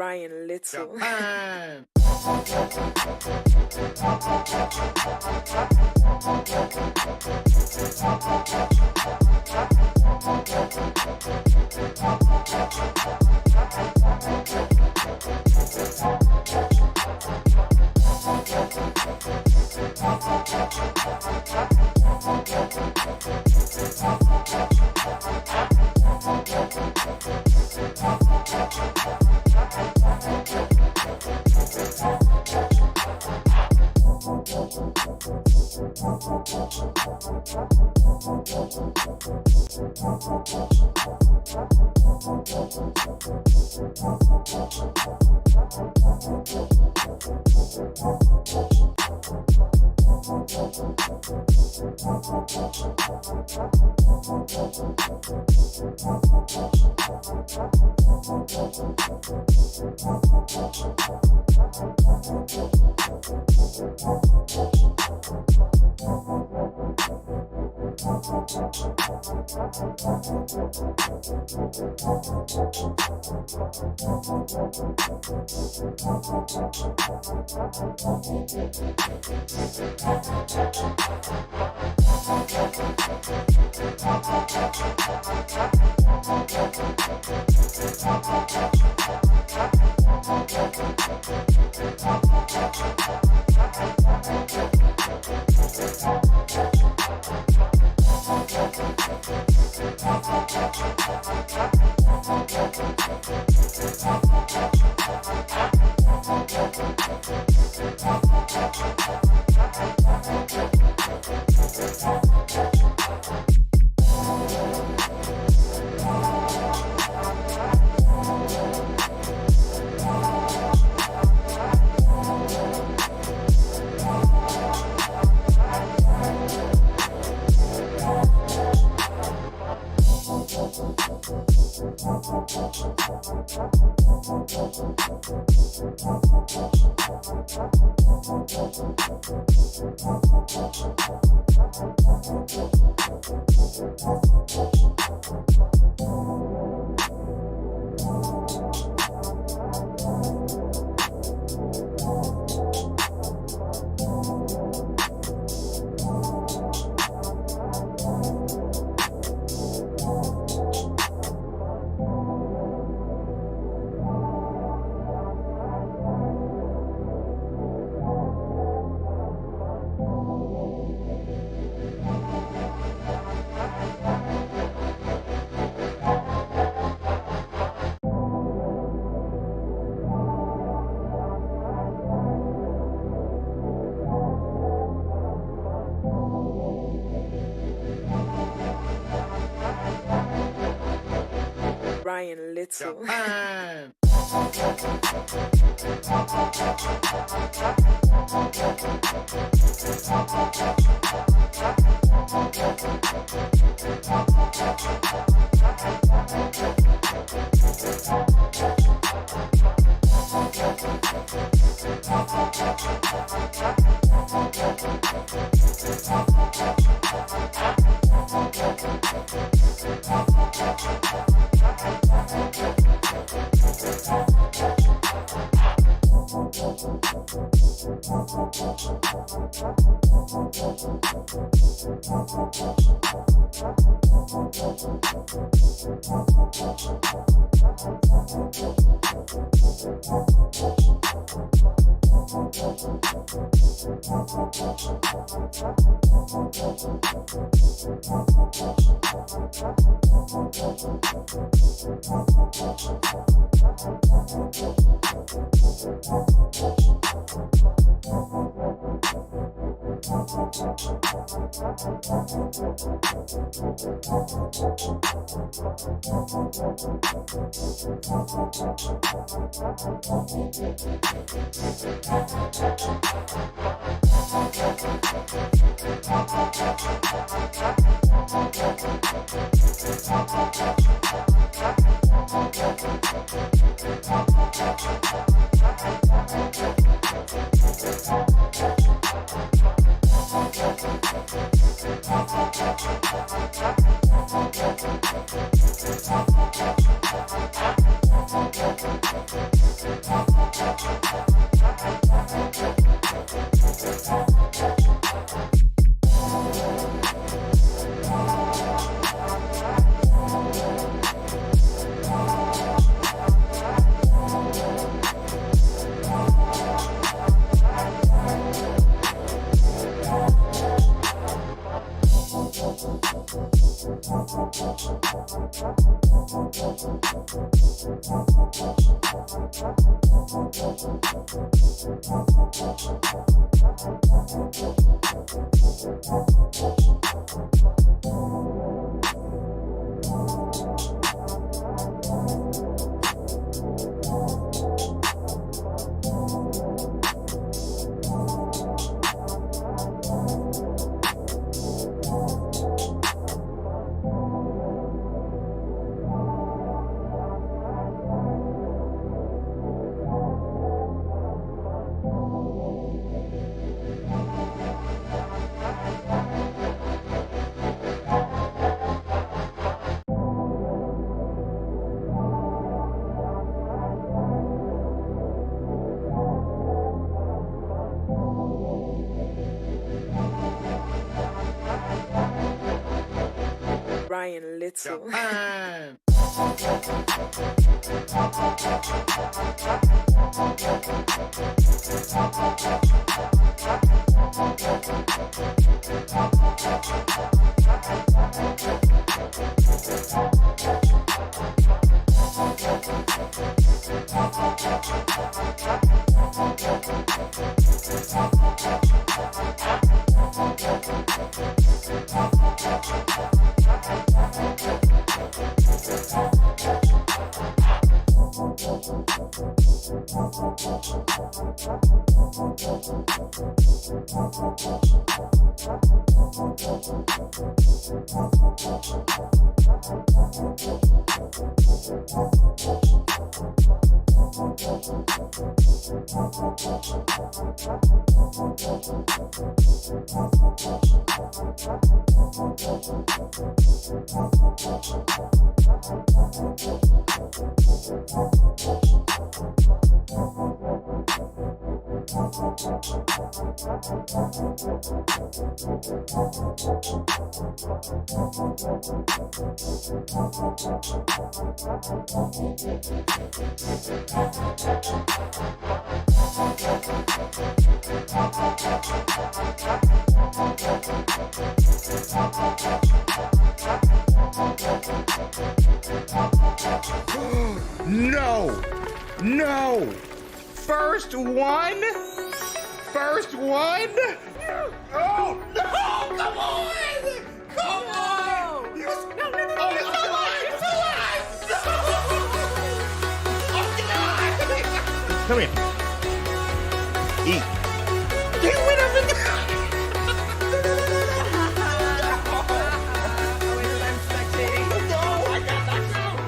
Brian Little. Japan. Brian Little. Japan. Little. No! No! First one? First one? Oh, no! Come on! Come on! You, no, no, no, no, oh, it's alive! It's alive! No! Oh, God! Come here. Eat. Get rid of it! I'm spectating. No, I got knocked out.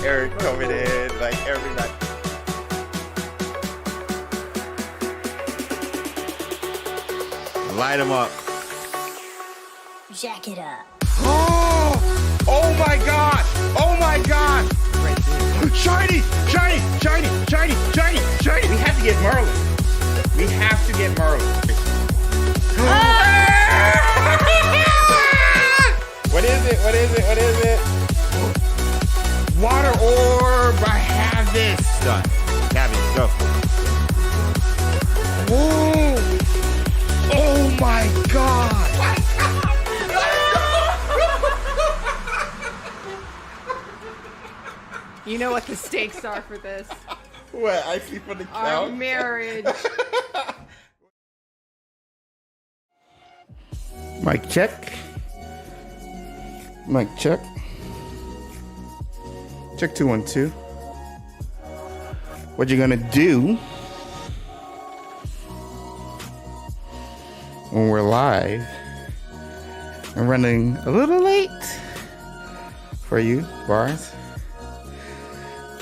Eric coming in like every night. Light him up. Jack it up. Oh! Oh my God! Oh my God! Shiny! Shiny! Shiny! Shiny! Shiny! Shiny! We have to get Merlin. We have to get Merlin. What is it? What is it? What is it? Water orb! I have this! Done. Gabby, go. Oh! Oh my God! You know what the stakes are for this. What? I see for the count? Our marriage. Mic check. Mic check. Check 212. What you gonna do when we're live and running a little late for you, Bars?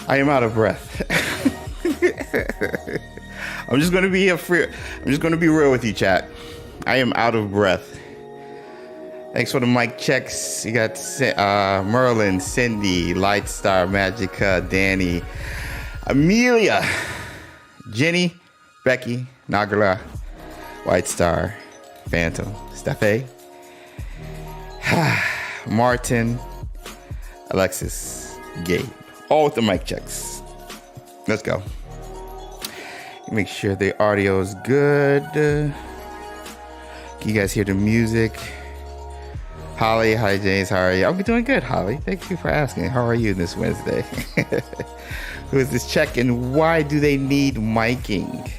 I am out of breath. I'm just gonna be real with you, chat. I am out of breath. Thanks for the mic checks. You got Merlin, Cindy, Lightstar, Magica, Danny, Amelia, Jenny, Becky, Nagala, White Star, Phantom, Steffe, Martin, Alexis, Gabe. All with the mic checks. Let's go. Make sure the audio is good. Can you guys hear the music? Holly, hi James, how are you? I'm doing good, Holly. Thank you for asking. How are you this Wednesday? Who is this check and why do they need miking?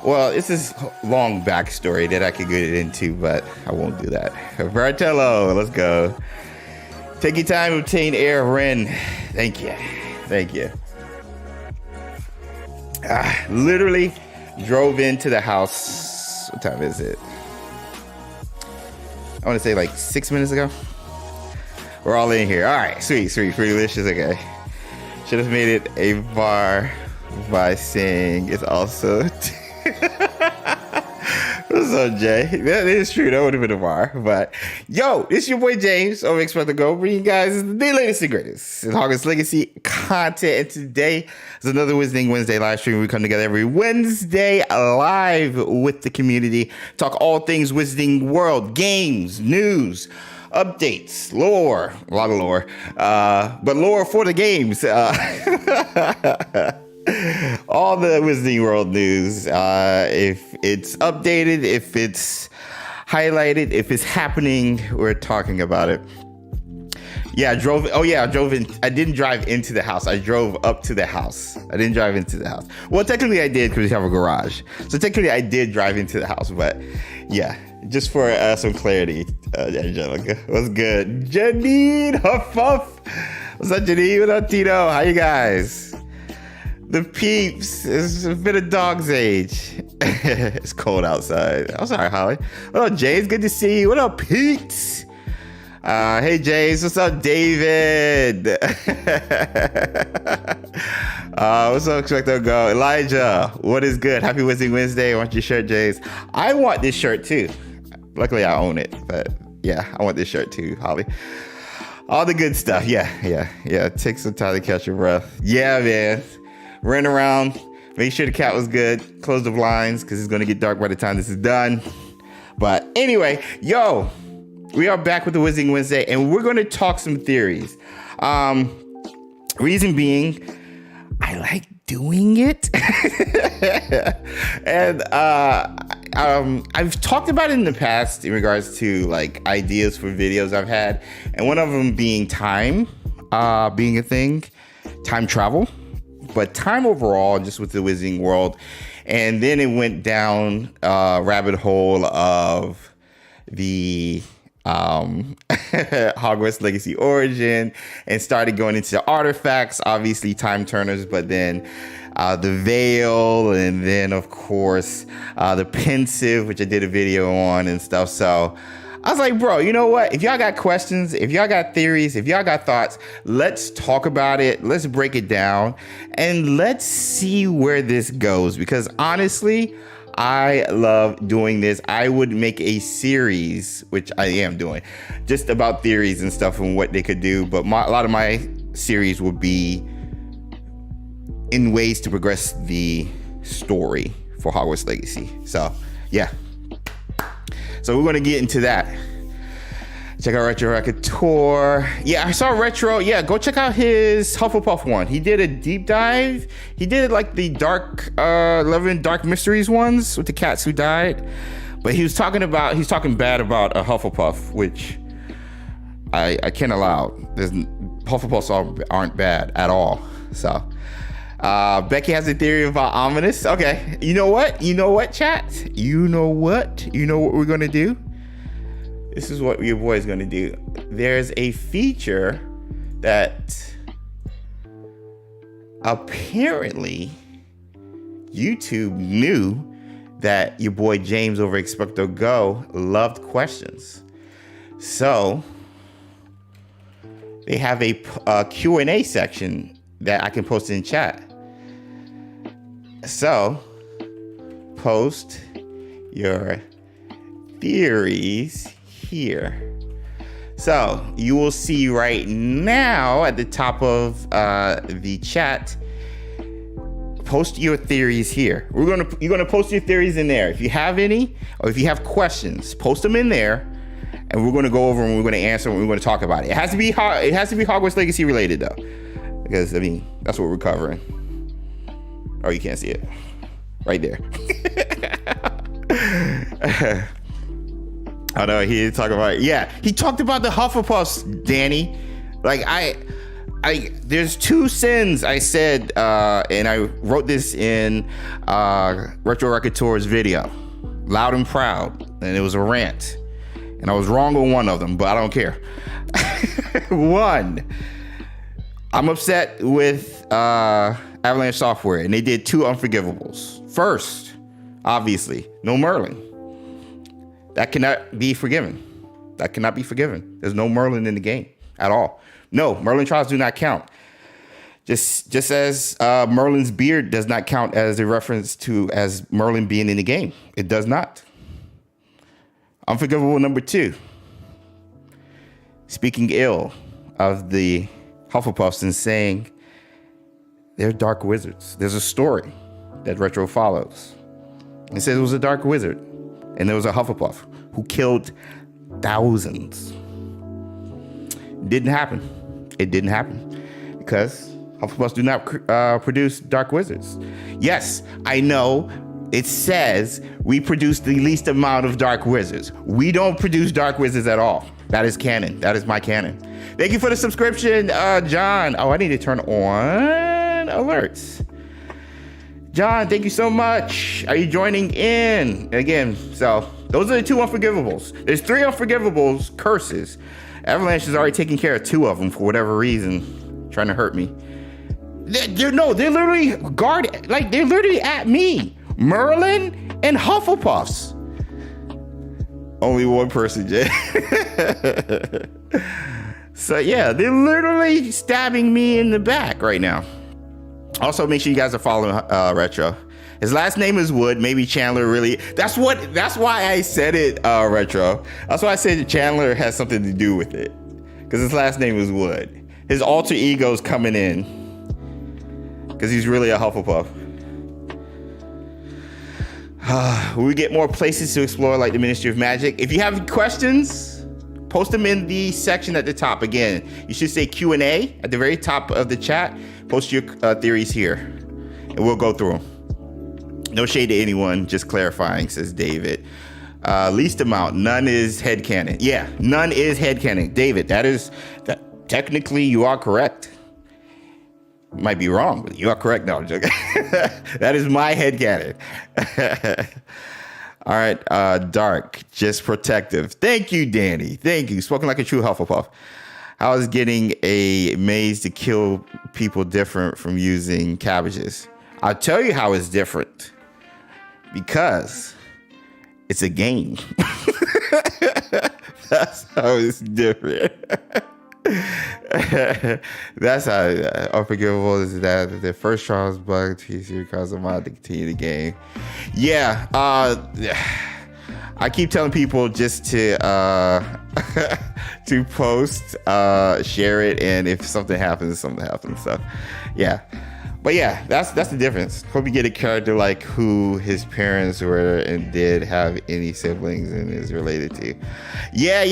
Well, this is long backstory that I could get into, but I won't do that. Vertello, let's go. Take your time to obtain air, Ren. Thank you. Thank you. Literally drove into the house. What time is it? I want to say like 6 minutes ago. We're all in here. All right, sweet, pretty delicious. Okay. Should have made it a bar by saying it's also. What's up, Jay? That is true. That would have been a bar. But yo, it's your boy James over XpectoGO, bringing you guys the latest and greatest in Hogwarts Legacy content. And today is another Wizarding Wednesday live stream. We come together every Wednesday live with the community, talk all things Wizarding World, games, news, updates, lore, a lot of lore, but lore for the games. All the Wizarding World news, if it's updated, if it's highlighted, if it's happening, we're talking about it. Yeah, I drove in. I didn't drive into the house. I drove up to the house. I didn't drive into the house. Well, technically I did because we have a garage. So technically I did drive into the house, but yeah, just for some clarity, Angelica. What's good? Janine Huff. What's up, Janine? What up, Tito? How you guys? The peeps. It's been a dog's age. It's cold outside. I'm sorry, Holly. What up, James? Good to see you. What up, Pete? Hey, James. What's up, David? What's up, XpectoGO? Elijah, what is good? Happy Wizarding Wednesday. I want your shirt, James. I want this shirt, too. Luckily, I own it. But, yeah, I want this shirt, too, Holly. All the good stuff. Yeah. Take some time to catch your breath. Yeah, man. Ran around, make sure the cat was good, close the blinds because it's going to get dark by the time this is done. But anyway, yo, we are back with the Wizarding Wednesday and we're going to talk some theories. Reason being, I like doing it. And I've talked about it in the past in regards to like ideas for videos I've had. And one of them being time being a thing, time travel. But time overall, just with the Wizarding World. And then it went down a rabbit hole of the Hogwarts Legacy origin and started going into the artifacts, obviously time turners, but then the veil, and then of course the pensive, which I did a video on and stuff. So I was like, bro, you know what? If y'all got questions, if y'all got theories, if y'all got thoughts, let's talk about it. Let's break it down and let's see where this goes. Because honestly, I love doing this. I would make a series, which I am doing, just about theories and stuff and what they could do. But a lot of my series would be in ways to progress the story for Hogwarts Legacy. So, yeah. So we're going to get into that. Check out Retro Record Tour. Yeah, I saw Retro. Yeah, go check out his Hufflepuff one. He did a deep dive. He did like the Dark 11 Dark Mysteries ones with the cats who died. But he's talking bad about a Hufflepuff, which I can't allow. Hufflepuffs aren't bad at all. So Becky has a theory about ominous. Okay, you know what, chat? You know what we're gonna do? This is what your boy is gonna do. There's a feature that apparently YouTube knew that your boy James over XpectoGO loved questions. So they have a Q&A section that I can post in chat. So post your theories here. So you will see right now at the top of the chat, post your theories here. You're gonna post your theories in there. If you have any, or if you have questions, post them in there, and we're gonna go over and we're gonna answer and we're gonna talk about it. It has to be Hogwarts Legacy related though, because I mean that's what we're covering. Oh, you can't see it right there. I know he didn't talk about it. Yeah, he talked about the Hufflepuffs, Danny. Like there's two sins I said, and I wrote this in Retro Record Tour's video, loud and proud, and it was a rant, and I was wrong on one of them, but I don't care. One, I'm upset with Avalanche Software, and they did two unforgivables. First, obviously, no Merlin. That cannot be forgiven. There's no Merlin in the game at all. No, Merlin trials do not count. Just as Merlin's beard does not count as a reference to as Merlin being in the game. It does not. Unforgivable number 2. Speaking ill of the Hufflepuffs and saying they're dark wizards. There's a story that Retro follows. It says it was a dark wizard, and there was a Hufflepuff who killed thousands. Didn't happen. It didn't happen because Hufflepuffs do not produce dark wizards. Yes, I know it says we produce the least amount of dark wizards. We don't produce dark wizards at all. That is canon. That is my canon. Thank you for the subscription, John. Oh, I need to turn on alerts. John, thank you so much. Are you joining in? Again, so those are the 2 unforgivables. There's 3 unforgivables, curses. Avalanche has already taken care of 2 of them for whatever reason, trying to hurt me. They're literally they're literally at me. Merlin and Hufflepuffs. Only one person, Jay. So yeah, they're literally stabbing me in the back right now. Also, make sure you guys are following Retro. His last name is Wood. Maybe Chandler really. That's why I said it, Retro. That's why I said Chandler has something to do with it, because his last name is Wood. His alter ego's coming in because he's really a Hufflepuff. We get more places to explore, like the Ministry of Magic. If you have questions, post them in the section at the top. Again, you should say Q&A at the very top of the chat. Post your theories here, and we'll go through them. No shade to anyone, just clarifying, says David. Least amount, none is headcanon. Yeah, none is headcanon. David, that technically you are correct. Might be wrong, but you are correct. No, I'm joking. That is my headcanon. All right, Dark, just protective. Thank you, Danny. Thank you. Spoken like a true Hufflepuff. How is getting a maze to kill people different from using cabbages? I'll tell you how it's different. Because it's a game. That's how it's different. That's how unforgivable is that the first Charles bug TC cause a mod to continue the game. Yeah, I keep telling people just to to post, share it, and if something happens, something happens. So yeah. But yeah, that's the difference. Hope you get a character like who his parents were and did have any siblings and is related to. Yeah.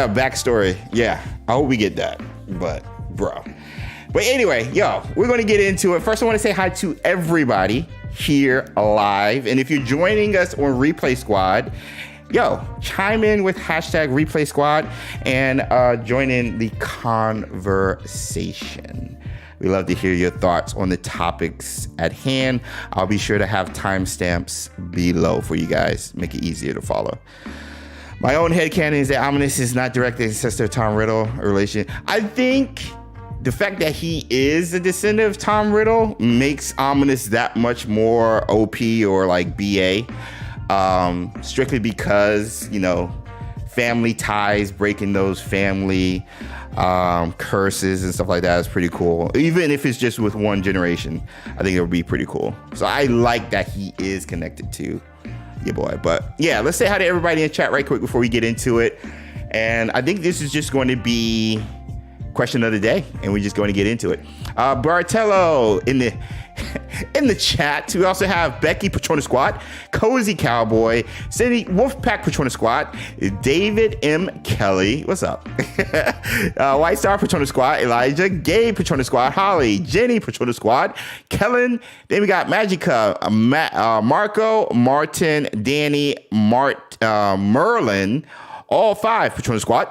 Backstory. Yeah, I hope we get that. But bro. But anyway, yo, we're going to get into it. First, I want to say hi to everybody here live. And if you're joining us on Replay Squad, yo, chime in with hashtag Replay Squad and join in the conversation. We love to hear your thoughts on the topics at hand. I'll be sure to have timestamps below for you guys. Make it easier to follow. My own headcanon is that Ominous is not direct ancestor of Tom Riddle, a relation. I think the fact that he is a descendant of Tom Riddle makes Ominous that much more OP or like BA. Strictly because, you know, family ties, breaking those family curses and stuff like that is pretty cool. Even if it's just with one generation, I think it would be pretty cool. So I like that he is connected to your boy. But yeah, let's say hi to everybody in the chat right quick before we get into it. And I think this is just going to be question of the day, and we're just going to get into it. Bartello in the chat. We also have Becky Patronus Squad, Cozy Cowboy, Cindy Wolfpack Patronus Squad, David M. Kelly, what's up? White Star Patronus Squad, Elijah, Gabe Patronus Squad, Holly, Jenny Patronus Squad, Kellen. Then we got Magica, Marco, Martin, Danny, Merlin, all 5 Patronus Squad.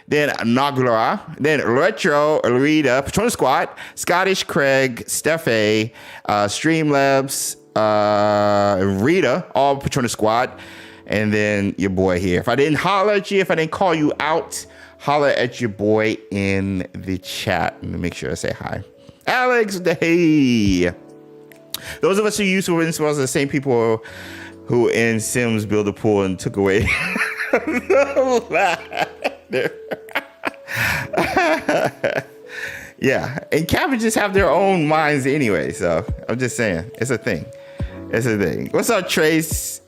Then Nagura, then Retro, Rita, Patronus Squad, Scottish Craig, Stephe, Streamlabs, Rita, all Patronus Squad, and then your boy here. If I didn't holler at you, if I didn't call you out, holler at your boy in the chat and make sure I say hi. Alex, hey. Those of us who used to win are the same people who in Sims build a pool and took away the ladder. Yeah, and cabbages have their own minds anyway, so I'm just saying it's a thing. What's up, Tracy?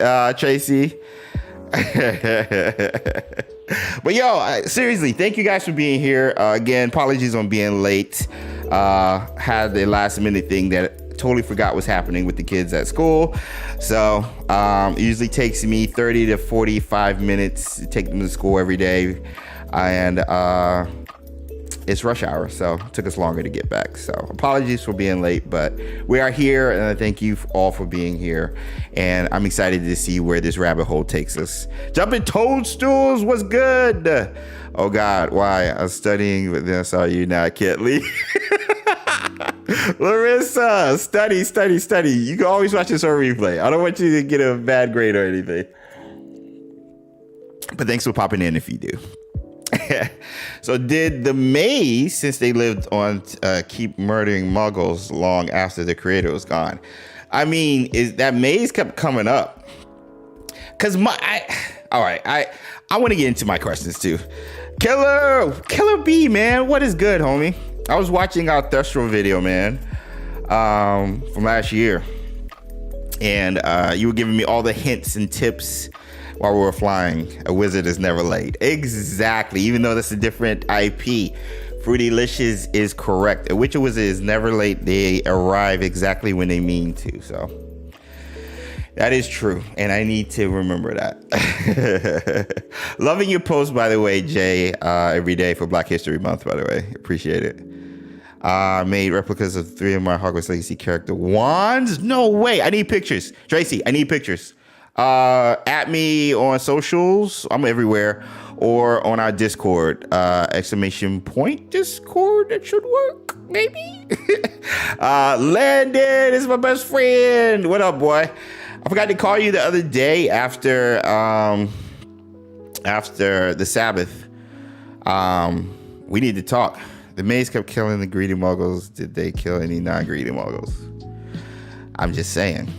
But yo, seriously, thank you guys for being here. Again, apologies on being late. Had the last minute thing that totally forgot was happening with the kids at school. So it usually takes me 30 to 45 minutes to take them to school every day. And it's rush hour, so it took us longer to get back. So apologies for being late, but we are here, and I thank you all for being here. And I'm excited to see where this rabbit hole takes us. Jumping toadstools was good. Oh God, why? I was studying, but then I saw you now. I can't leave. Larissa, study. You can always watch this on replay. I don't want you to get a bad grade or anything. But thanks for popping in if you do. So did the maze, since they lived on keep murdering muggles long after the creator was gone? I mean, is that maze kept coming up? Cause I want to get into my questions too. Killer B, man, what is good, homie? I was watching our Thestral video, man, from last year, and you were giving me all the hints and tips while we were flying. A wizard is never late. Exactly. Even though that's a different IP, Fruitylicious is correct. A witcher wizard is never late. They arrive exactly when they mean to. So that is true, and I need to remember that. Loving your post, by the way, Jay, every day for Black History Month, by the way. Appreciate it. Made replicas of 3 of my Hogwarts Legacy character wands. No way. I need pictures. Tracy, I need pictures. At me on socials, I'm everywhere, or on our Discord, ! Discord, that should work, maybe. Landon is my best friend. What up, boy? I forgot to call you the other day after the Sabbath. We need to talk. The maze kept killing the greedy muggles. Did they kill any non-greedy muggles? I'm just saying.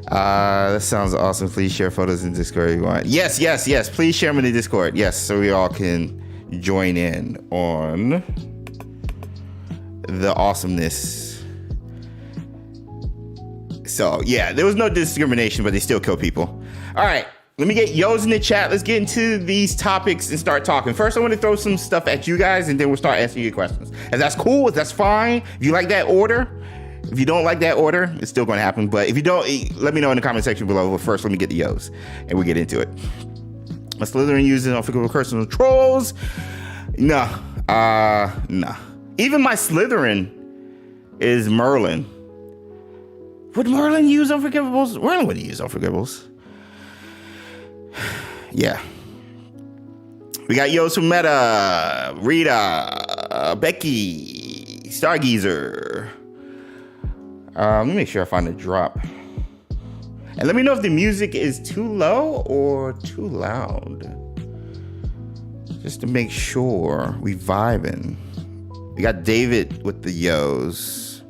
That sounds awesome. Please share photos in Discord if you want. Yes. Please share them in the Discord. Yes, so we all can join in on the awesomeness. So, yeah, there was no discrimination, but they still kill people. All right, let me get yo's in the chat. Let's get into these topics and start talking. First, I want to throw some stuff at you guys, and then we'll start answering your questions. If that's cool, if that's fine, if you like that order. If you don't like that order, it's still going to happen. But if you don't, let me know in the comment section below. But first, let me get the yo's, and we'll get into it. My Slytherin uses unforgivable curses on trolls. Nah. Even my Slytherin is Merlin. Would Merlin use unforgivables? Merlin would use unforgivables. Yeah. We got yo's from Meta, Rita, Becky, Stargeezer. Let me make sure I find a drop. And let me know if the music is too low or too loud. Just to make sure we vibing. We got David with the yo's.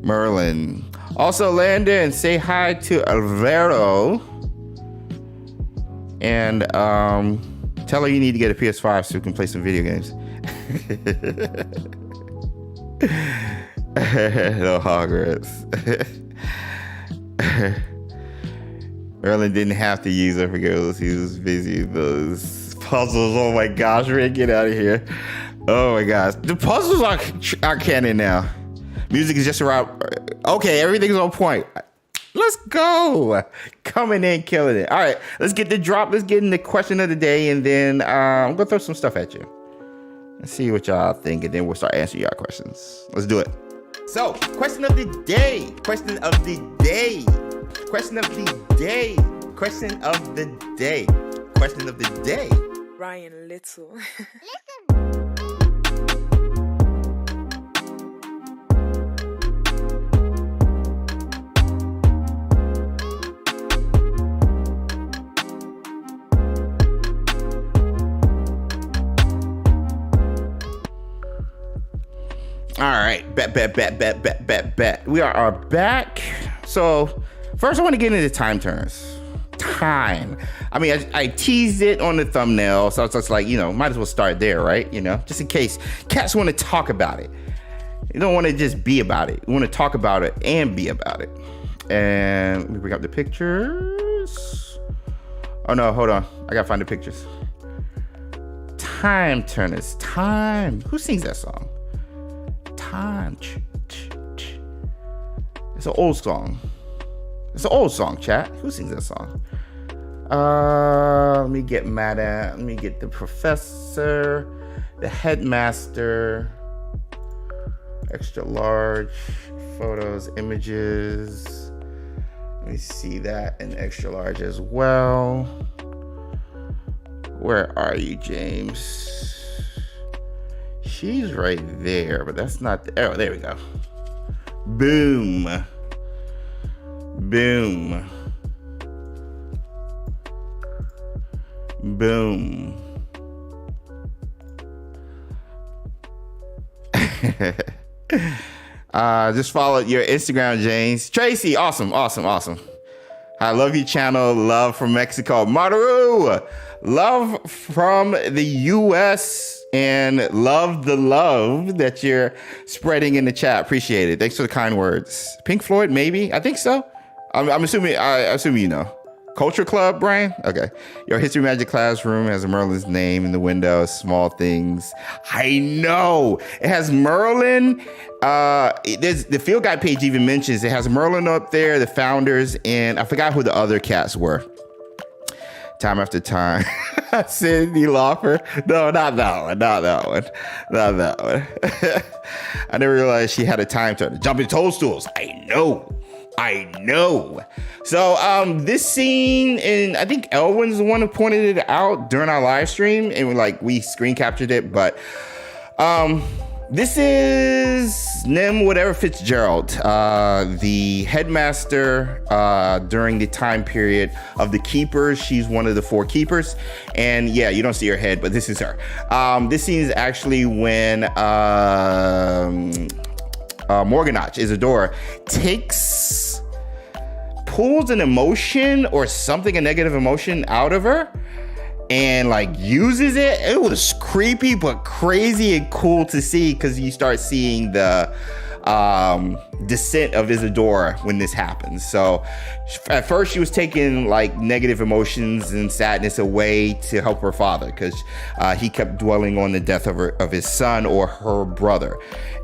Merlin. Also, Landon, say hi to Alvaro. And tell her you need to get a PS5 so we can play some video games. No Hogwarts. Merlin didn't have to use unforgivables. He was busy with those puzzles. Oh my gosh, Rick, get out of here. Oh my gosh. The puzzles are canon now. Music is just around. Okay, everything's on point. Let's go. Coming in, killing it. All right, let's get the drop. Let's get in the question of the day, and then I'm going to throw some stuff at you. Let's see what y'all think, and then we'll start answering y'all questions. Let's do it. So, question of the day. Ryan Little. All right, bet. We are back. So first I want to get into time turns. I mean, I teased it on the thumbnail, so it's just like, might as well start there, right? Just in case cats want to talk about it. You don't want to just be about it. You want to talk about it and be about it. And let me bring up the pictures. Oh no, hold on. I gotta find the pictures. Time Turners. Time. Who sings that song? Time. It's an old song. It's an old song, chat. Who sings that song? Let me get the professor, the headmaster, extra large photos, images. Let me see that in extra large as well. Where are you, James? She's right there, but that's not oh, there we go. Boom. Boom. Boom. Just follow your Instagram, James. Tracy, awesome. I love your channel. Love from Mexico. Maru, love from the US. And love the love that you're spreading in the chat. Appreciate it. Thanks for the kind words. Pink Floyd, maybe? I think so. I'm assuming. I assume you know. Culture Club, Brian? Okay. Your History Magic classroom has Merlin's name in the window. Small things. I know. It has Merlin. There's the field guide page even mentions it has Merlin up there, the founders, and I forgot who the other cats were. Time after time. Cindy Lauper. No, not that one. Not that one. I never realized she had a time turner. Jumping toadstools. I know. So this scene, and I think Elwin's the one who pointed it out during our live stream, and we screen captured it, but this is Nim whatever Fitzgerald, the headmaster during the time period of the keepers. She's one of the 4 keepers, and yeah, you don't see her head, but this is her. This scene is actually when Morganach, Isadora, pulls an emotion or something, a negative emotion out of her, and uses it. It was creepy but crazy and cool to see, because you start seeing the descent of Isadora when this happens. So at first she was taking negative emotions and sadness away to help her father, because he kept dwelling on the death of his son or her brother,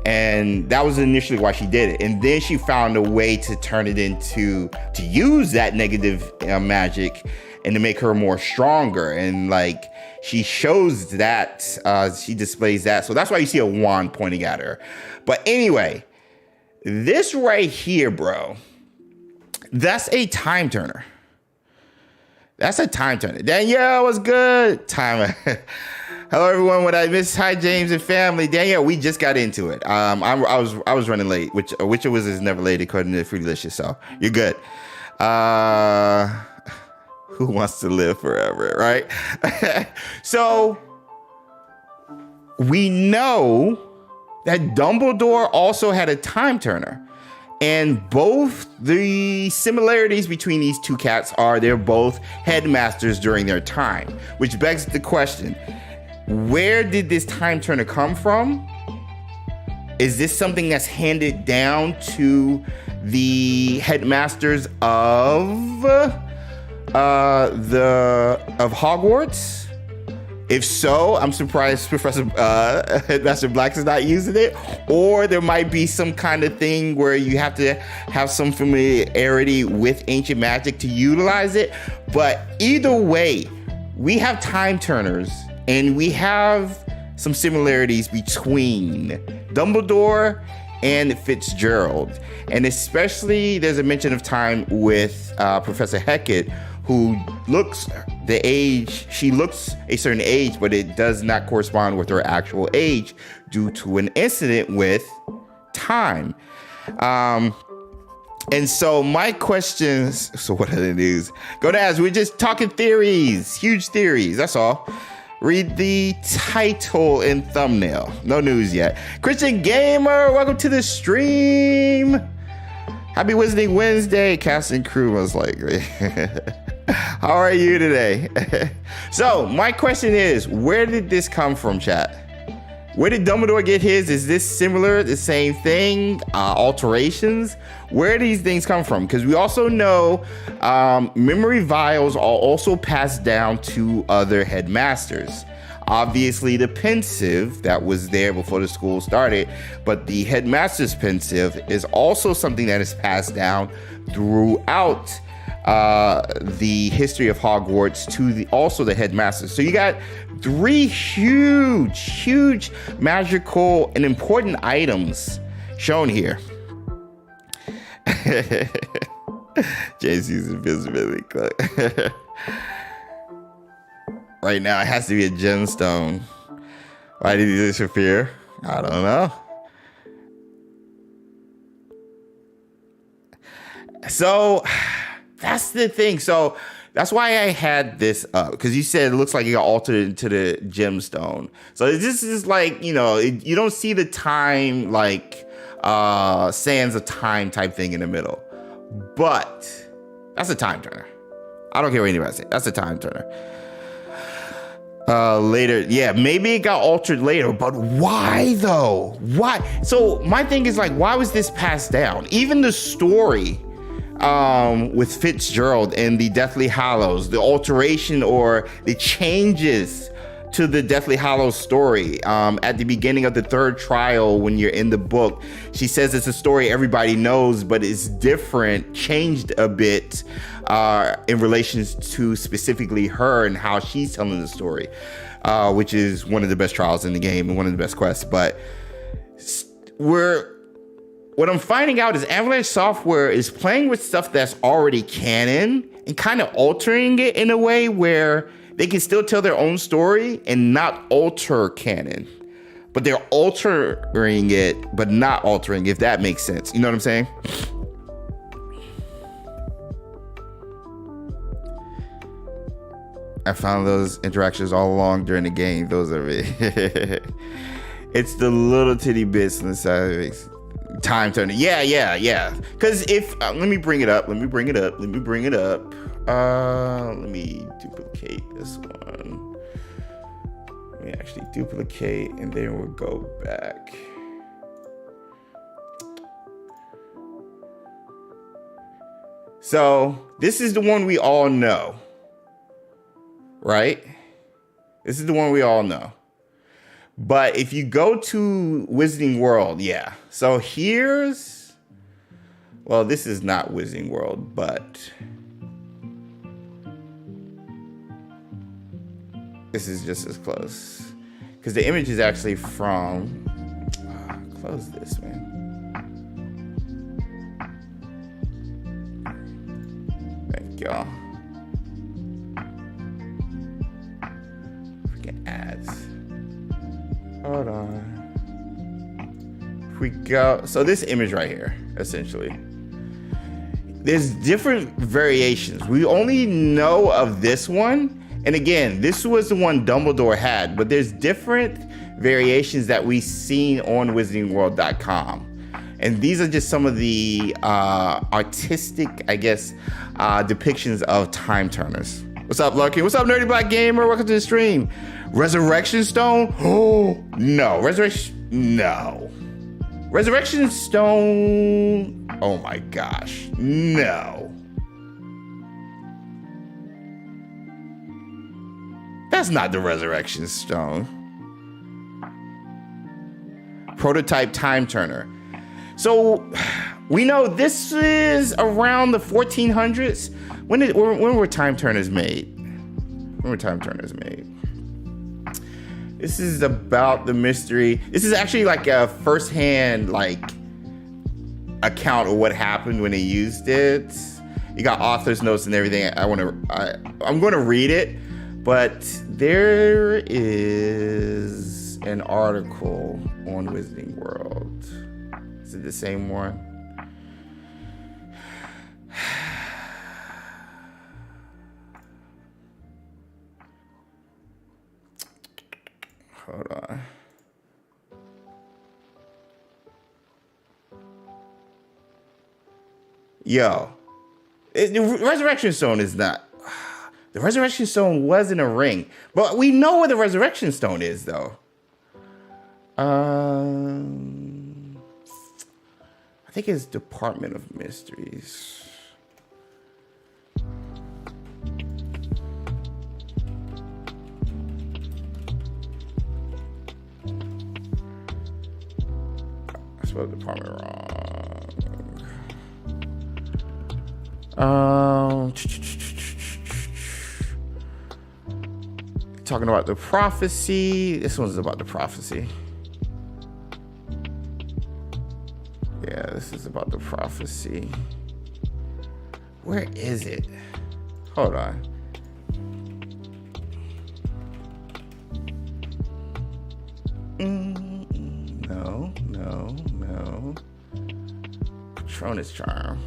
and that was initially why she did it. And then she found a way to turn it to use that negative magic and to make her more stronger. And she shows that, she displays that. So that's why you see a wand pointing at her. But anyway, this right here, bro, that's a time turner. Danielle, what's good? Hello, everyone. What I miss? Hi, James and family. Danielle, we just got into it. I was running late, which a Wizard is never late according to Fruitylicious. So you're good. Who wants to live forever, right? So we know that Dumbledore also had a time turner. And both the similarities between these two cats are they're both headmasters during their time, which begs the question, where did this time turner come from? Is this something that's handed down to the headmasters of Hogwarts? If so, I'm surprised Headmaster Black is not using it. Or there might be some kind of thing where you have to have some familiarity with ancient magic to utilize it. But either way, we have time turners, and we have some similarities between Dumbledore and Fitzgerald. And especially there's a mention of time with Professor Hecat, who looks she looks a certain age, but it does not correspond with her actual age due to an incident with time. And so my questions, so what are the news? Go to ask, we're just talking theories, huge theories, that's all. Read the title and thumbnail. No news yet. Christian Gamer, welcome to the stream. Happy Wednesday, cast and crew most likely. How are you today? So my question is, where did this come from, chat? Where did Dumbledore get his? Is this similar, the same thing, alterations? Where do these things come from? Because we also know memory vials are also passed down to other headmasters. Obviously, the pensive that was there before the school started, but the headmaster's pensive is also something that is passed down throughout the history of Hogwarts to also the headmaster. So you got 3 huge magical and important items shown here. JC's invisibility cloak. Right now, it has to be a gemstone. Why did he disappear? I don't know. So that's the thing. So that's why I had this up, because you said it looks like it got altered into the gemstone. So this is like, you know, you don't see the time, like sands of time type thing in the middle. But that's a time turner. I don't care what anybody says. That's a time turner. Later, yeah, maybe it got altered later, but why though? Why? So my thing is like, why was this passed down? Even the story with Fitzgerald and the Deathly Hallows, the alteration or the changes to the Deathly Hallows story at the beginning of the 3rd trial, when you're in the book, she says it's a story everybody knows, but it's different, changed a bit in relation to specifically her and how she's telling the story, which is one of the best trials in the game and one of the best quests. But what I'm finding out is Avalanche Software is playing with stuff that's already canon and kind of altering it in a way where they can still tell their own story and not alter canon. But they're altering it, but not altering, if that makes sense. You know what I'm saying? I found those interactions all along during the game. Those are it. It's the little titty bits in the side of it. Time turner. Yeah. Because if let me bring it up. Let me duplicate this one. Let me actually duplicate, and then we'll go back. So this is the one we all know, right? This is the one we all know. But if you go to Wizarding World, yeah. So here's, well, this is not Wizarding World, but this is just as close. Because the image is actually from, close this, man. Thank y'all. Freaking ads. Hold on. If we go, so this image right here, essentially, there's different variations. We only know of this one. And again, this was the one Dumbledore had, but there's different variations that we've seen on wizardingworld.com. And these are just some of the artistic, I guess, depictions of time turners. What's up, Lucky? What's up, Nerdy Black Gamer? Welcome to the stream. Resurrection Stone? Oh, no. No. Resurrection Stone? Oh my gosh. No. That's not the Resurrection Stone. Prototype time turner. So we know this is around the 1400s. When were time turners made? When were time turners made? This is about the mystery. This is actually like a first-hand like account of what happened when they used it. You got author's notes and everything. I'm going to read it, but there is an article on Wizarding World. Is it the same one? Hold on. Yo, the Resurrection Stone is not. The Resurrection Stone was in a ring, but we know where the Resurrection Stone is, though. I think it's Department of Mysteries. I spelled department wrong. Talking about the prophecy. This one's about the prophecy. Yeah, this is about the prophecy. Where is it? Hold on. No. Patronus charm.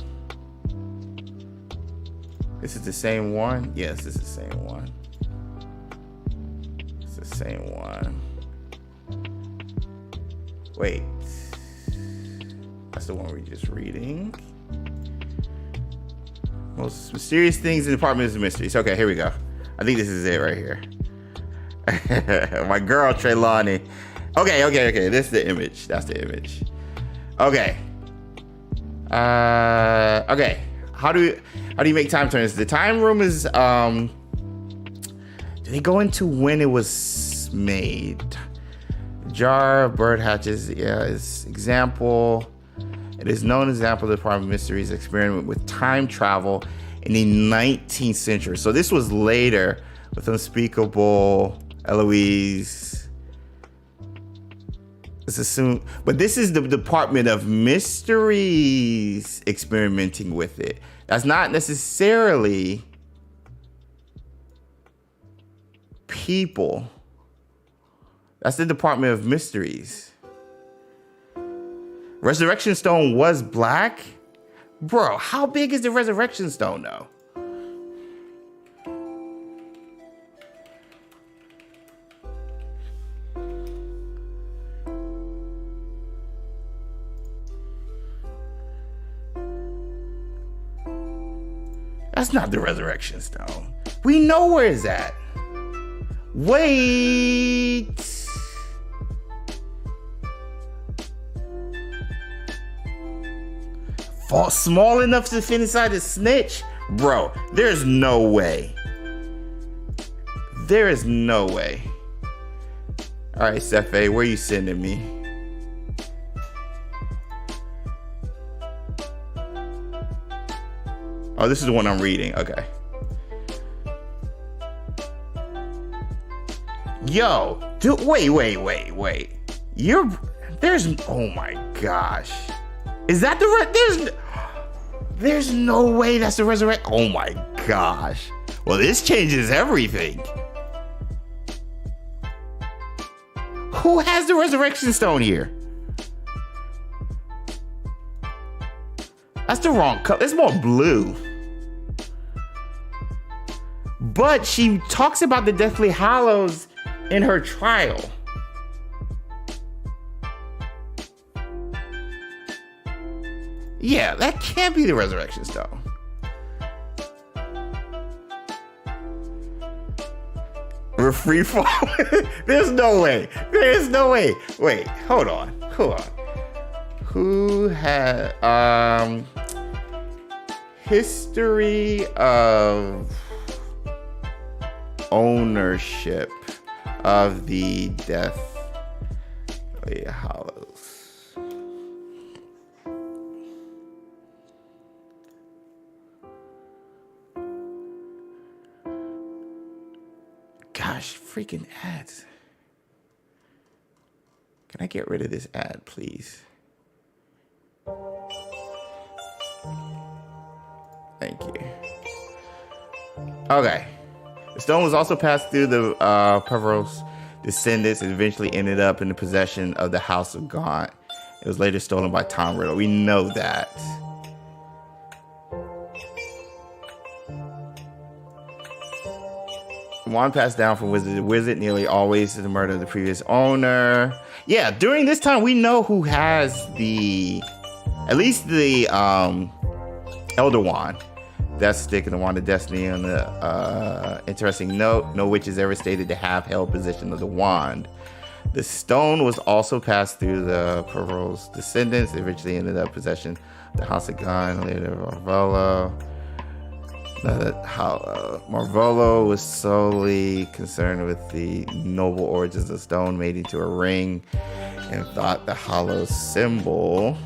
This is the same one? Yes, this is the same one. It's the same one. Wait. That's the one we're just reading. Most mysterious things in the Department of Mysteries. Okay, here we go. I think this is it right here. My girl, Trelawney. Okay. This is the image. That's the image. Okay. Okay. How do you make time turns? The time room is do they go into when it was made? Jar of bird hatches, yeah, is example. It is known example of the Department of Mysteries experiment with time travel in the 19th century. So this was later with Unspeakable, Eloise. Let's assume, but this is the Department of Mysteries experimenting with it. That's not necessarily people. That's the Department of Mysteries. Resurrection Stone was black? Bro, how big is the Resurrection Stone though? That's not the Resurrection Stone. We know where it's at. Wait. Fall small enough to fit inside the snitch? Bro, there's no way. There is no way. All right, Cefe, where you sending me? Oh, this is the one I'm reading. Okay. Yo, dude, wait. Oh my gosh. Is that the there's no way that's the resurrection. Oh my gosh. Well, this changes everything. Who has the resurrection stone here? That's the wrong color. It's more blue. But she talks about the Deathly Hallows in her trial. Yeah, that can't be the Resurrection Stone. We're free falling. There's no way. There's no way. Wait, hold on. Who had history of ownership of the Deathly Hallows? Gosh, freaking ads. Can I get rid of this ad, please? Thank you. Okay. The stone was also passed through the Peveros descendants and eventually ended up in the possession of the House of Gaunt. It was later stolen by Tom Riddle. We know that. Wand passed down from wizard to wizard, nearly always to the murder of the previous owner. Yeah, during this time, we know who has at least the Elder Wand. That's sticking the Wand of Destiny on the interesting note. No witch is ever stated to have held possession of the wand. The stone was also passed through the Perot's descendants. They eventually ended up possession the House of God, later Marvolo. Marvolo was solely concerned with the noble origins of stone made into a ring and thought the hollow symbol.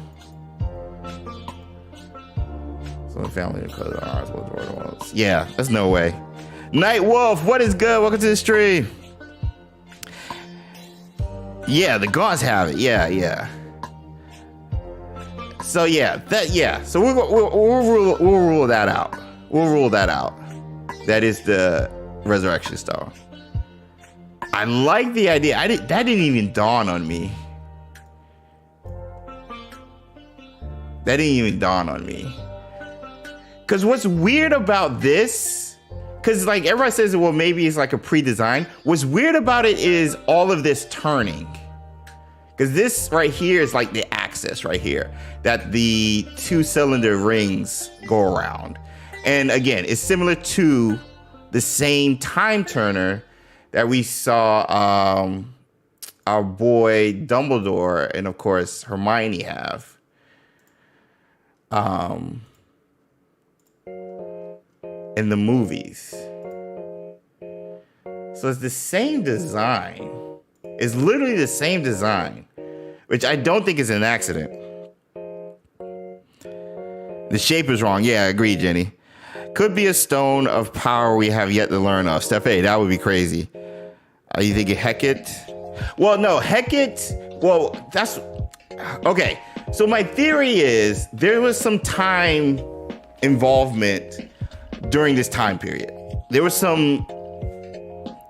So the family included ours was. Yeah, there's no way. Night Wolf, what is good? Welcome to the stream. Yeah, the gods have it. Yeah. So So we'll rule that out. We'll rule that out. That is the resurrection stone. I like the idea. That didn't even dawn on me. Because what's weird about this, because like everybody says, well, maybe it's like a pre-design. What's weird about it is all of this turning. Because this right here is like the axis right here that the 2-cylinder rings go around. And again, it's similar to the same time turner that we saw our boy Dumbledore and of course Hermione have. In the movies. So it's the same design. It's literally the same design, which I don't think is an accident. The shape is wrong. Yeah, I agree, Jenny. Could be a stone of power we have yet to learn of. Step 8, that would be crazy. Are you thinking Hecate? Well, no, Hecate. Well, that's okay. So my theory is there was some time involvement during this time period. There was some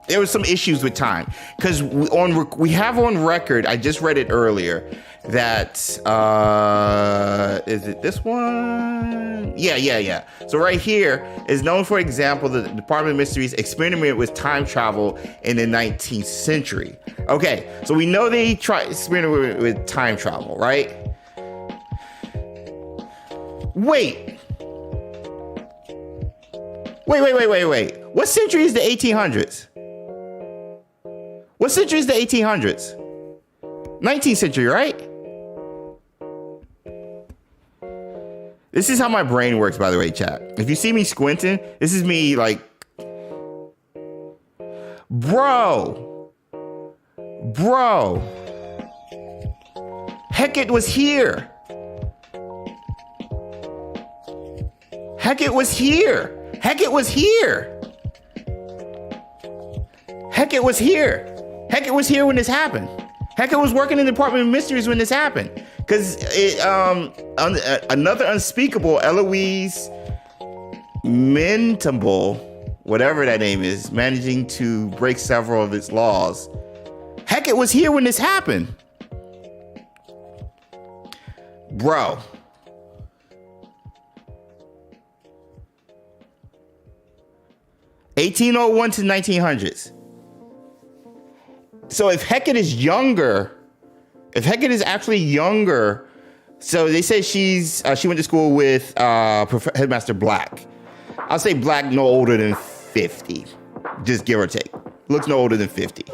issues with time because we have on record. I just read it earlier that is it this one? Yeah. So right here is known, for example, the Department of Mysteries experimented with time travel in the 19th century. Okay, so we know they experimented with time travel, right? Wait. What century is the 1800s? What century is the 1800s? 19th century, right? This is how my brain works, by the way, chat. If you see me squinting, this is me like, bro. Hecate was here. Hecate was here when this happened. Hecate was working in the Department of Mysteries when this happened. Because another unspeakable, Eloise Mentable, whatever that name is, managing to break several of its laws. Hecate was here when this happened. Bro. (1801 to 1900s). So if Hecate is actually younger, so they say she went to school with Headmaster Black. I'll say Black no older than 50, just give or take. Looks no older than 50.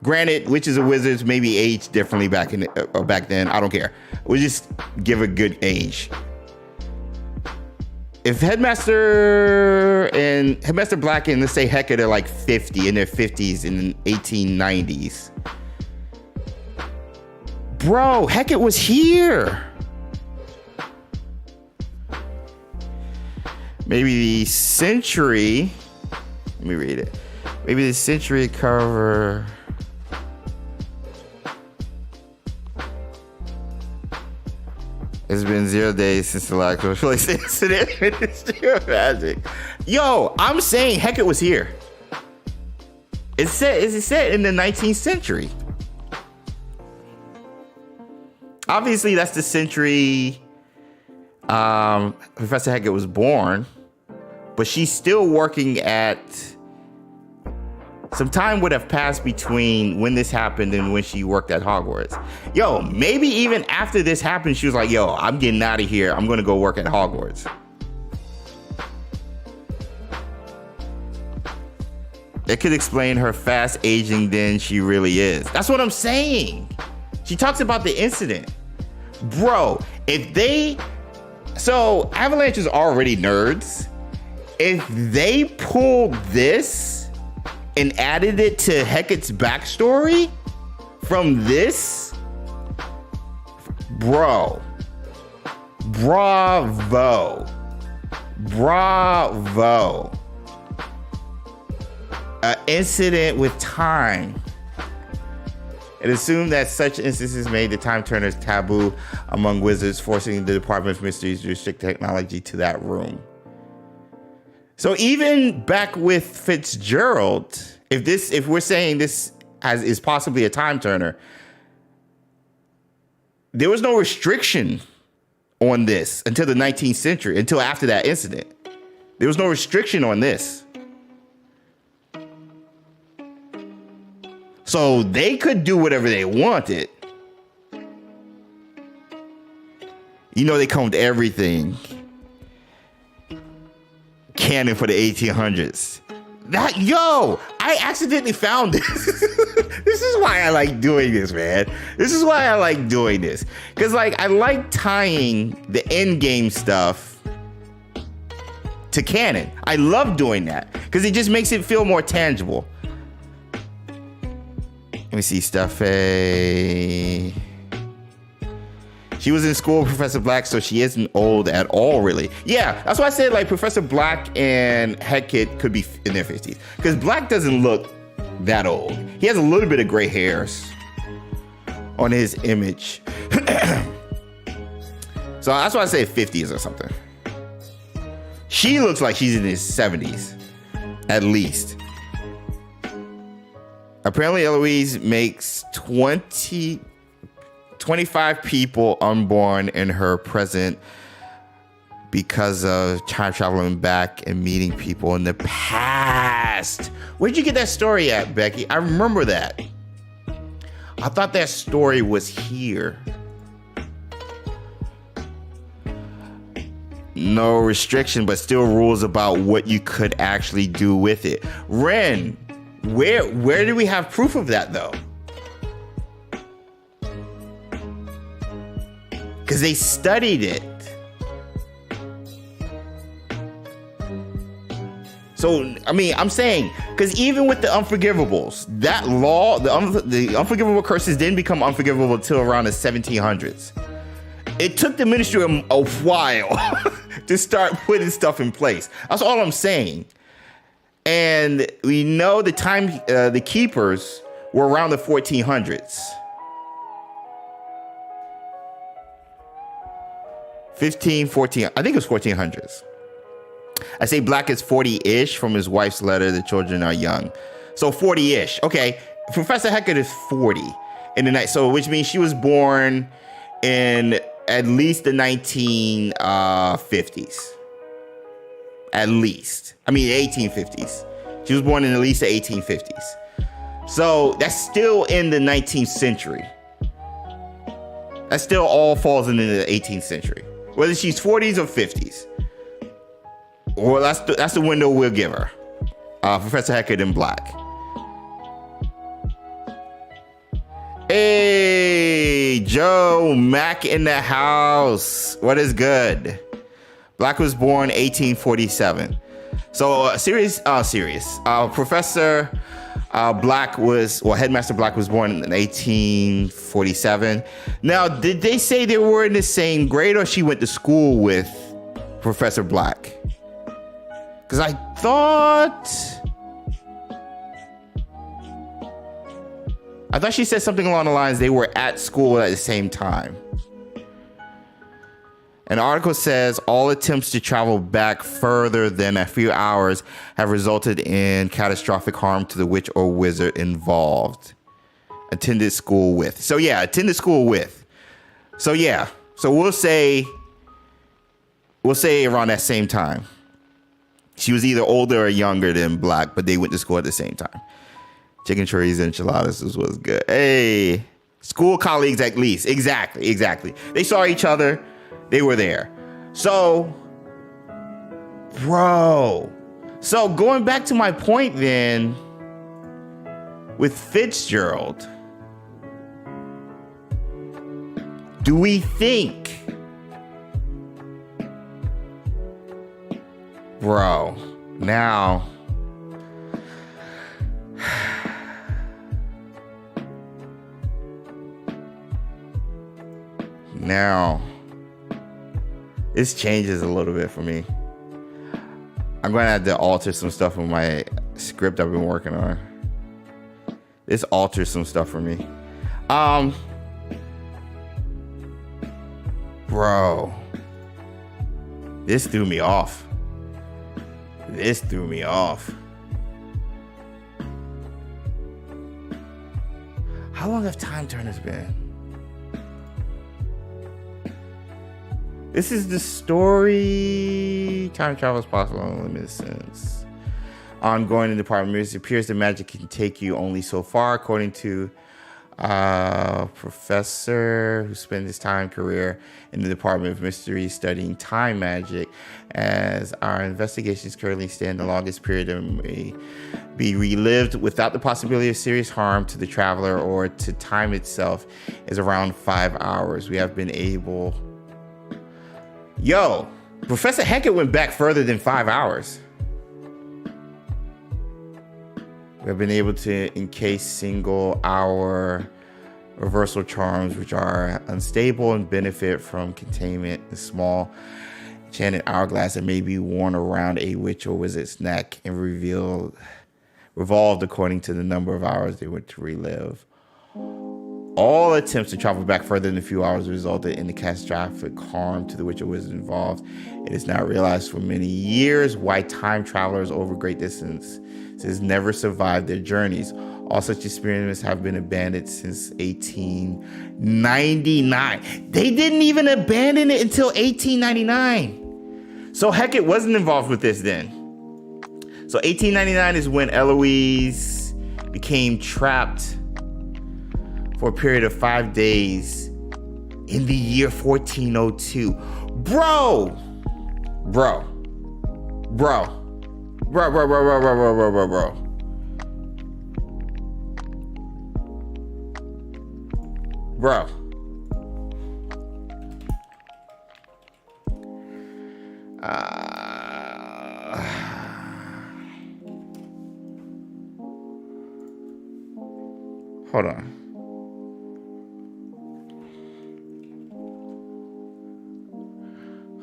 Granted, witches and wizards maybe aged differently back then. I don't care. We'll just give a good age. If Headmaster Black and let's say Hecate are like 50 in their 50s in the 1890s. Bro, Hecate was here. Maybe the century. Let me read it. Maybe the century cover. It's been 0 days since the last release incident in the history of magic. Yo, I'm saying Hecate was here. It's set in the 19th century. Obviously, that's the century Professor Hecate was born, but she's still working at. Some time would have passed between when this happened and when she worked at Hogwarts. Yo, maybe even after this happened, she was like, yo, I'm getting out of here. I'm going to go work at Hogwarts. It could explain her fast aging than she really is. That's what I'm saying. She talks about the incident. Bro, so Avalanche is already nerds. If they pulled this and added it to Hecat's backstory from this, bro, bravo. An incident with time. It assumed that such instances made the time turners taboo among wizards, forcing the Department of Mysteries to restrict technology to that room. So even back with Fitzgerald, if we're saying this is possibly a time turner, there was no restriction on this until the 19th century, until after that incident. There was no restriction on this. So they could do whatever they wanted. You know, they combed everything canon for the 1800s. I accidentally found this. This is why I like doing this, man. This is why I like doing this. Because, like, I like tying the end game stuff to canon. I love doing that because it just makes it feel more tangible. Let me see, Steffi. She was in school with Professor Black, so she isn't old at all, really. Yeah, that's why I said, like, Professor Black and Hecate could be in their 50s. Because Black doesn't look that old. He has a little bit of gray hairs on his image. So that's why I say 50s or something. She looks like she's in his 70s, at least. Apparently, Eloise makes 25 people unborn in her present because of time traveling back and meeting people in the past. Where'd you get that story at, Becky? I remember that. I thought that story was here. No restriction, but still rules about what you could actually do with it. Ren, where do we have proof of that, though? Because they studied it. So, I mean, I'm saying, because even with the Unforgivables, that law, the Unforgivable curses didn't become unforgivable until around the 1700s. It took the ministry a while to start putting stuff in place. That's all I'm saying. And we know the keepers were around the 1400s. 14, I think it was 1400s. I say Black is 40-ish from his wife's letter. The children are young. So 40-ish. Okay. Professor Hecate is 40 in the night. So which means she was born in at least the 1950s. At least. I mean, the 1850s. She was born in at least the 1850s. So that's still in the 19th century. That still all falls into the 18th century. Whether she's 40s or 50s. Well, that's the window we'll give her. Professor Hecate in Black. Hey, Joe Mac in the house. What is good? Black was born 1847. So Professor Black Headmaster Black was born in 1847. Now, did they say they were in the same grade or she went to school with Professor Black? Because I thought she said something along the lines they were at school at the same time. An article says all attempts to travel back further than a few hours have resulted in catastrophic harm to the witch or wizard involved. Attended school with. So yeah, attended school with. So yeah. So we'll say around that same time. She was either older or younger than Black, but they went to school at the same time. Chicken chorizo enchiladas was good. Hey, school colleagues at least. Exactly. They saw each other. They were there. So, bro. So going back to my point then, with Fitzgerald, do we think, bro, now this changes a little bit for me. I'm going to have to alter some stuff in my script I've been working on. This alters some stuff for me. Bro, this threw me off. How long have time turners been? This is the story. Time travel is possible in a limited sense. Ongoing in the Department of Music, it appears that magic can take you only so far, according to a professor who spent his career in the Department of Mystery studying time magic. As our investigations currently stand, the longest period may be relived without the possibility of serious harm to the traveler or to time itself is around 5 hours. We have been able... Yo, Professor Hackett went back further than 5 hours. We have been able to encase single-hour reversal charms, which are unstable and benefit from containment in small enchanted hourglass that may be worn around a witch or wizard's neck and revolved according to the number of hours they were to relive. All attempts to travel back further than a few hours resulted in the catastrophic harm to the witch or wizard involved. It is now realized for many years why time travelers over great distances never survived their journeys. All such experiments have been abandoned since 1899. They didn't even abandon it until 1899. So Hackett wasn't involved with this then. So 1899 is when Eloise became trapped for a period of 5 days in the year 1402. Bro.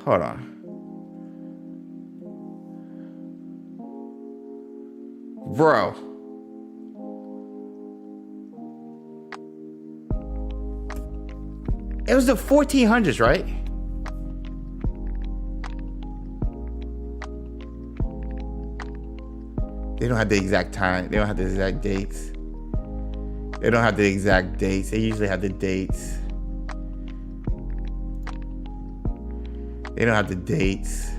Hold on. Bro. It was the 1400s, right? They don't have the exact time. They don't have the exact dates. They don't have the exact dates. They usually have the dates. They don't have the dates.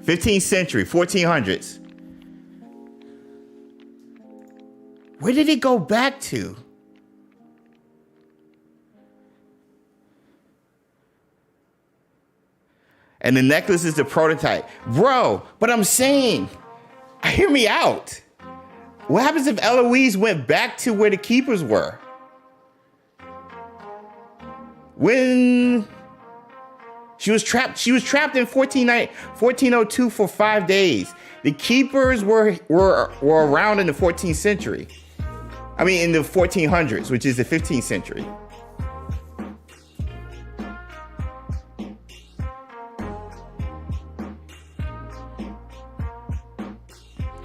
'15th century, 1400s. Where did it go back to? And the necklace is the prototype. Bro, but I'm saying, hear me out. What happens if Eloise went back to where the keepers were? When she was trapped in 1402 for 5 days. The keepers were around in the 14th century. I mean, in the 1400s, which is the 15th century.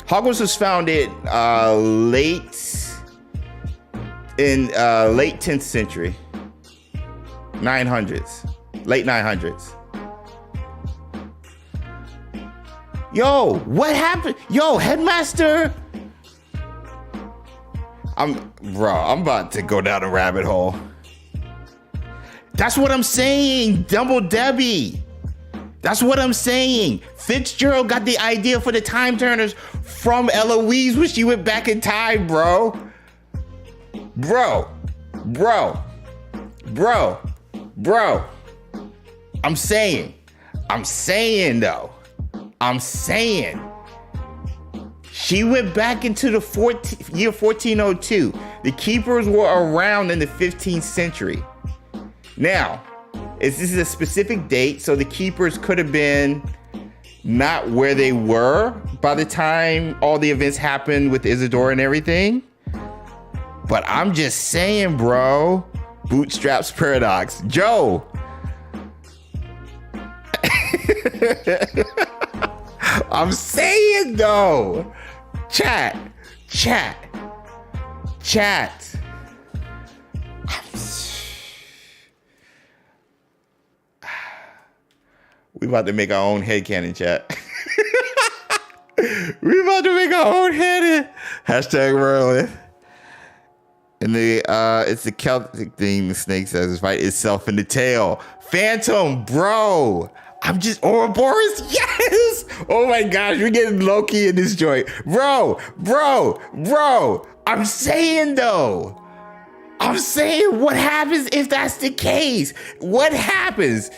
Hogwarts was founded late 10th century, 900s, late 900s. Yo, what happened? Yo, headmaster. I'm about to go down a rabbit hole. That's what I'm saying, Dumble Debbie. That's what I'm saying. Fitzgerald got the idea for the time turners from Eloise when she went back in time, bro. I'm saying. I'm saying though. I'm saying. She went back into the year 1402. The keepers were around in the 15th century. Now, this is a specific date, so the keepers could have been not where they were by the time all the events happened with Isidore and everything. But I'm just saying, bro. Bootstraps paradox. Joe. I'm saying though. Chat. We about to make our own headcanon, chat. We about to make our own headcanon. Hashtag Merlin. And it's the Celtic thing. The snake says, fight itself in the tail. Phantom, bro. I'm just Ouroboros. Yes. Oh my gosh, we're getting Loki in this joint, bro. I'm saying though. What happens if that's the case? What happens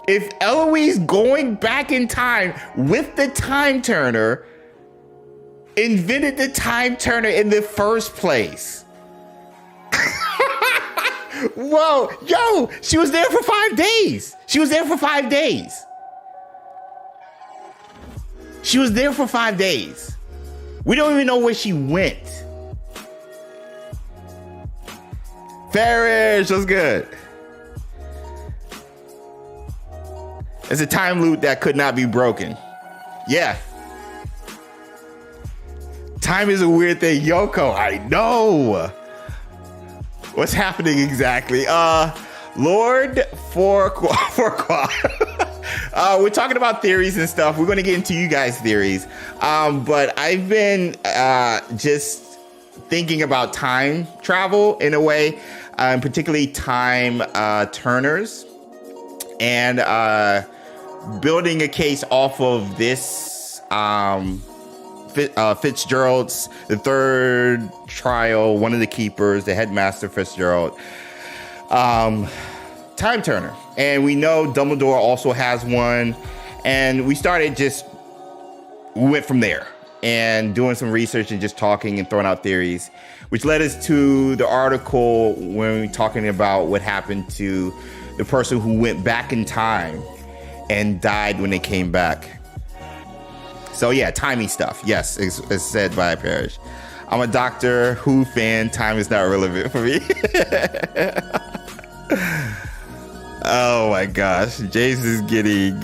if Eloise going back in time with the time turner invented the time turner in the first place? Whoa, yo, she was there for 5 days. She was there for 5 days. We don't even know where she went. Farish, what's good? It's a time loop that could not be broken. Yeah. Time is a weird thing. Yoko, I know. What's happening exactly? Lord Forqua. We're talking about theories and stuff. We're going to get into you guys' theories. But I've been just thinking about time travel in a way, particularly time turners, and building a case off of this Fitzgerald's, the third trial, one of the keepers, the headmaster Fitzgerald, time turner. And we know Dumbledore also has one. And we went from there and doing some research and just talking and throwing out theories, which led us to the article when we were talking about what happened to the person who went back in time and died when they came back. So yeah, timey stuff. Yes, it's said by Parrish. I'm a Doctor Who fan. Time is not relevant for me. Oh my gosh, Jace is getting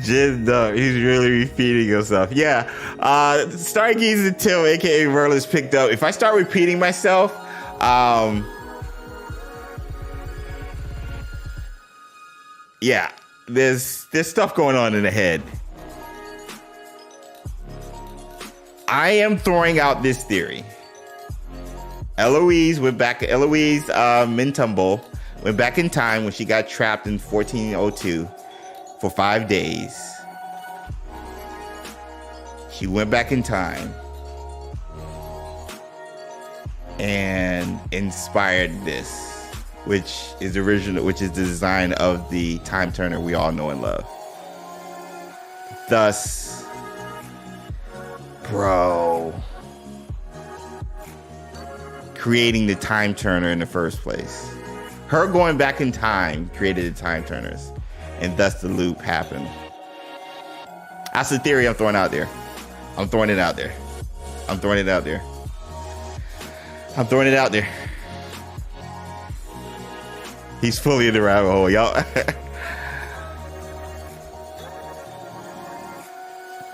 jizzed up. He's really repeating himself. Yeah, Stargaze and Tim, aka Merlin's picked up. If I start repeating myself, yeah. There's stuff going on in the head. I am throwing out this theory. Eloise Mintumble went back in time when she got trapped in 1402 for 5 days. She went back in time and inspired this, which is the design of the time turner we all know and love. Thus, bro, creating the time turner in the first place. Her going back in time created the time turners, and thus the loop happened. That's the theory I'm throwing out there. I'm throwing it out there. He's fully in the rabbit hole, y'all.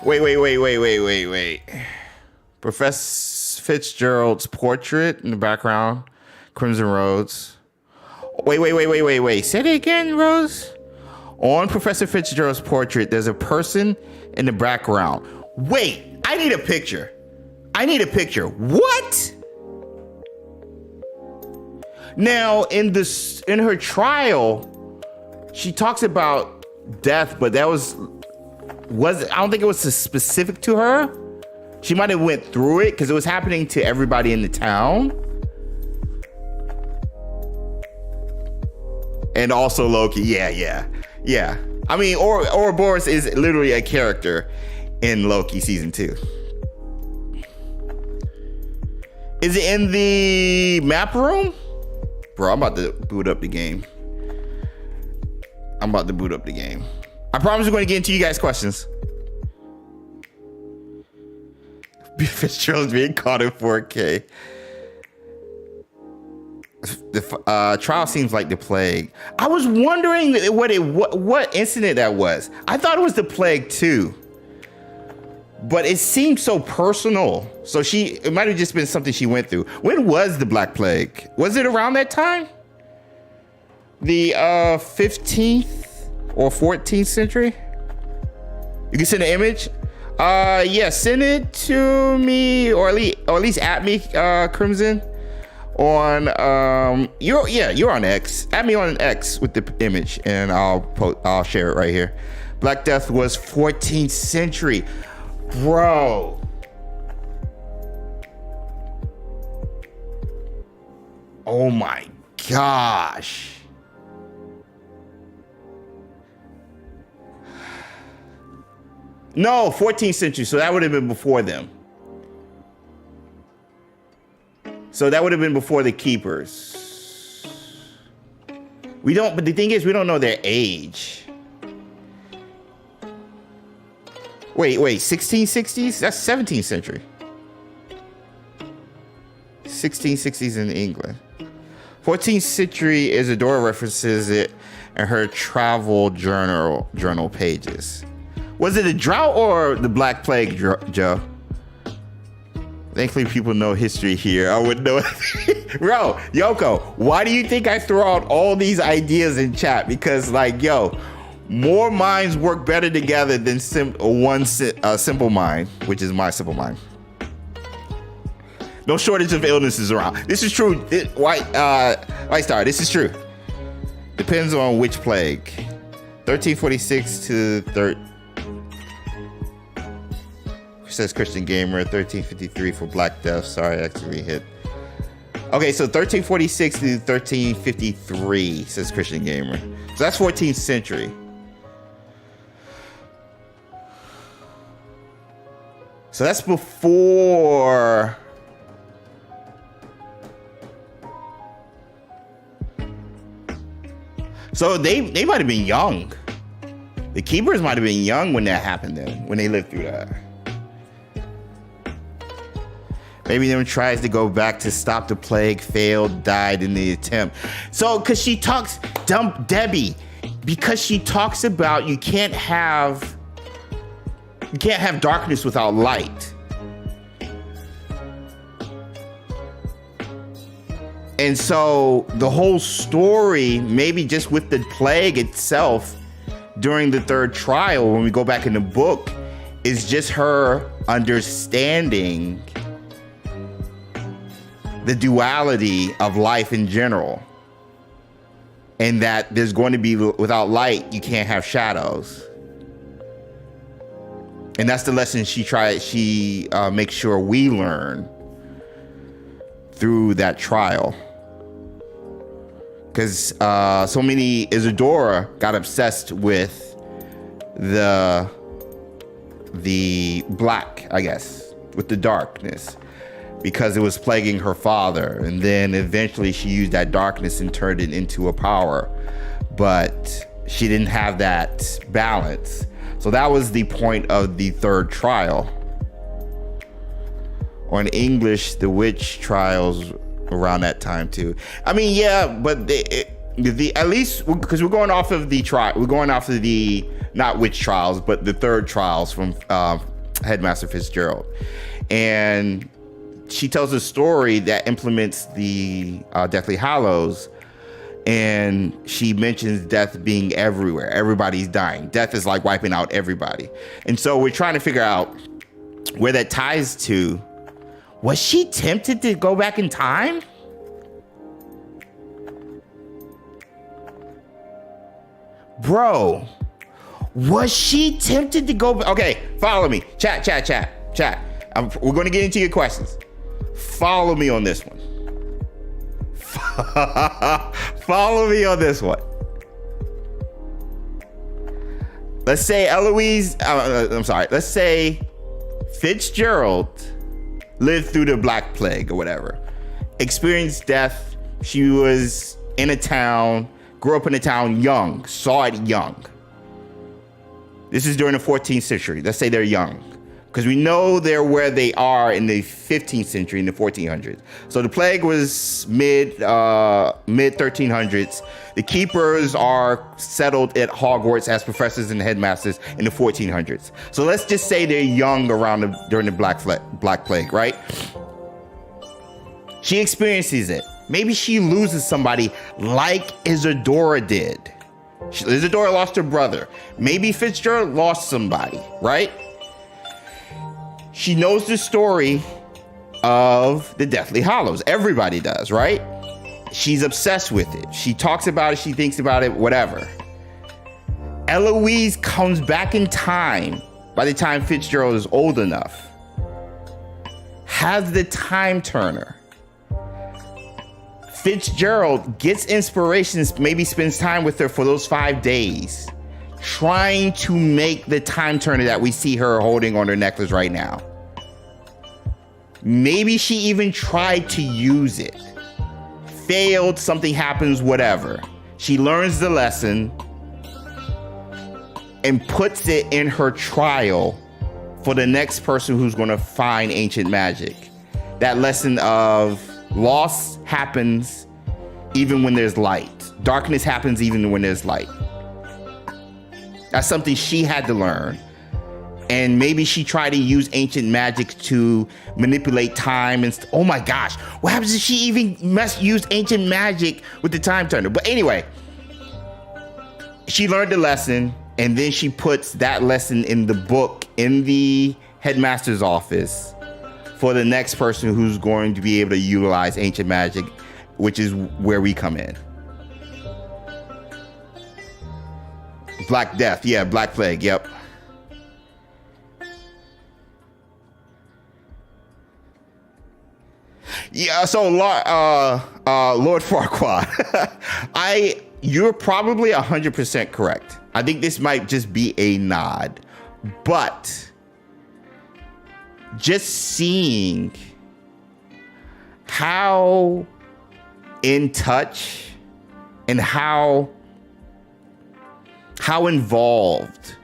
Wait. Professor Fitzgerald's portrait in the background. Crimson Rose. Wait. Say it again, Rose. On Professor Fitzgerald's portrait, there's a person in the background. Wait, I need a picture. What? Now, in her trial, she talks about death, but that was I don't think it was specific to her. She might have went through it because it was happening to everybody in the town. And also Loki. Yeah. I mean, Ouroboros is literally a character in Loki season 2. Is it in the map room? Bro, I'm about to boot up the game. I promise we're going to get into you guys' questions. Fitzgerald's being caught in 4K. The trial seems like the plague. I was wondering what incident that was. I thought it was the plague too, but it seemed so personal. So it might have just been something she went through. When was the Black Plague? Was it around that time? The 15th or 14th century? You can send an image. Yeah, send it to me, or at least at me, Crimson. On you're on X. Add me on X with the image, and I'll share it right here. Black Death was 14th century, bro. Oh my gosh. No, 14th century. So that would have been before them. So that would have been before the Keepers. But the thing is, we don't know their age. Wait, 1660s? That's 17th century. 1660s in England. 14th century, Isadora references it in her travel journal pages. Was it a drought or the Black Plague, Joe? Thankfully, people know history here. I wouldn't know it. Bro, Yoko, why do you think I throw out all these ideas in chat? Because, more minds work better together than one simple mind, which is my simple mind. No shortage of illnesses around. This is true. White Star, this is true. Depends on which plague. 1346 to says Christian Gamer. 1353 for Black Death. Sorry, I accidentally hit. Okay, so 1346 to 1353 says Christian Gamer. So that's 14th century. So that's before. So they might have been young. The Keepers might have been young when that happened then, when they lived through that. Maybe them tries to go back to stop the plague, failed, died in the attempt. So, because she talks, dumb Debbie, because she talks about you can't have darkness without light. And so the whole story, maybe just with the plague itself during the third trial, when we go back in the book, is just her understanding the duality of life in general, and that there's going to be, without light, you can't have shadows. And that's the lesson she makes sure we learn through that trial. Because so many, Isadora got obsessed with the black, I guess, with the darkness, because it was plaguing her father. And then eventually she used that darkness and turned it into a power. But she didn't have that balance. So that was the point of the third trial. Or in English, the witch trials around that time too. I mean, yeah, but at least, because we're going off of the trial, we're going off of the, not witch trials, but the third trials from Headmaster Fitzgerald. And she tells a story that implements the Deathly Hallows, and she mentions death being everywhere. Everybody's dying. Death is like wiping out everybody. And so we're trying to figure out where that ties to. Was she tempted to go back in time? Bro, was she tempted to go? Okay, follow me. Chat. We're going to get into your questions. Follow me on this one. Follow me on this one. let's say let's say Fitzgerald lived through the Black Plague or whatever, experienced death. She was in a town, grew up in a town young, saw it young. This is during the 14th century. Let's say they're young, because we know they're where they are in the 15th century, in the 1400s. So the plague was mid 1300s. The keepers are settled at Hogwarts as professors and headmasters in the 1400s. So let's just say they're young during the Black Plague, right? She experiences it. Maybe she loses somebody like Isadora did. Isadora lost her brother. Maybe Fitzgerald lost somebody, right? She knows the story of the Deathly Hallows. Everybody does, right? She's obsessed with it. She talks about it. She thinks about it, whatever. Eloise comes back in time by the time Fitzgerald is old enough. Has the time turner. Fitzgerald gets inspirations, maybe spends time with her for those 5 days, trying to make the time turner that we see her holding on her necklace right now. Maybe she even tried to use it. Failed, something happens, whatever. She learns the lesson and puts it in her trial for the next person who's going to find ancient magic. That lesson of loss happens even when there's light. Darkness happens even when there's light. That's something she had to learn. And maybe she tried to use ancient magic to manipulate time and oh my gosh, what happens if she even used ancient magic with the time turner? But anyway, she learned the lesson, and then she puts that lesson in the book in the headmaster's office for the next person who's going to be able to utilize ancient magic, which is where we come in. Black Death, yeah, Black Plague, yep. Yeah, so Lord Farquaad, you're probably 100% correct. I think this might just be a nod, but just seeing how in touch and how involved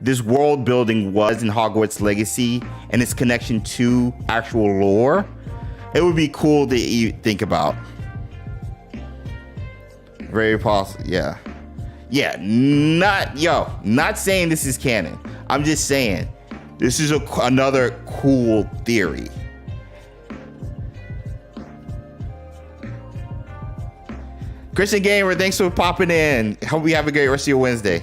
this world building was in Hogwarts Legacy and its connection to actual lore, it would be cool to think about. Very possible, yeah. Yeah, not saying this is canon. I'm just saying this is another cool theory. Christian Gamer, thanks for popping in. Hope you have a great rest of your Wednesday.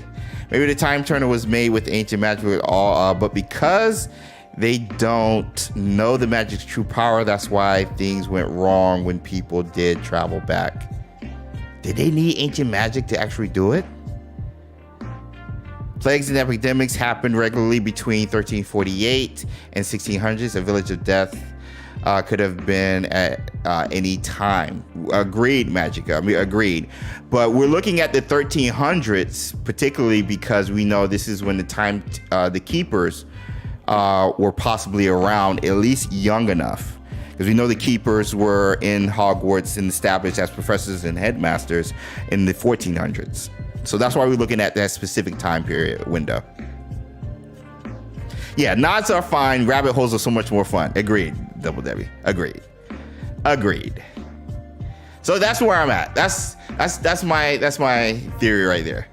Maybe the time turner was made with ancient magic, but because they don't know the magic's true power, that's why things went wrong when people did travel back. Did they need ancient magic to actually do it? Plagues and epidemics happened regularly between 1348 and 1600s. A village of death could have been at any time. Agreed, Magica. Agreed. But we're looking at the 1300s, particularly because we know this is when the keepers were possibly around, at least young enough. Because we know the keepers were in Hogwarts and established as professors and headmasters in the 1400s. So that's why we're looking at that specific time period window. Yeah, nods are fine. Rabbit holes are so much more fun. Agreed, Double Debbie. Agreed. So that's where I'm at. That's my theory right there.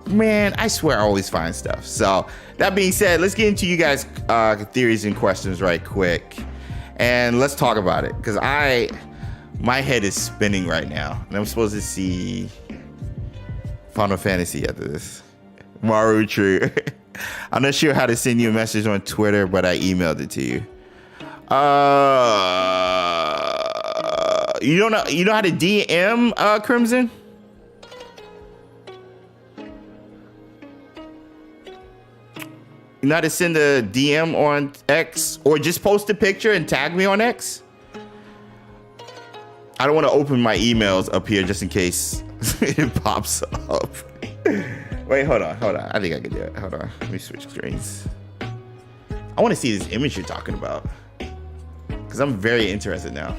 Man, I swear I always find stuff. So that being said, let's get into you guys' theories and questions right quick, and let's talk about it, because my head is spinning right now, and I'm supposed to see Final Fantasy after this. Maru True. I'm not sure how to send you a message on Twitter, but I emailed it to you. You know how to DM Crimson? You know how to send a DM on X, or just post a picture and tag me on X? I don't want to open my emails up here just in case it pops up. Wait, hold on. I think I can do it. Hold on. Let me switch screens. I want to see this image you're talking about. Because I'm very interested now.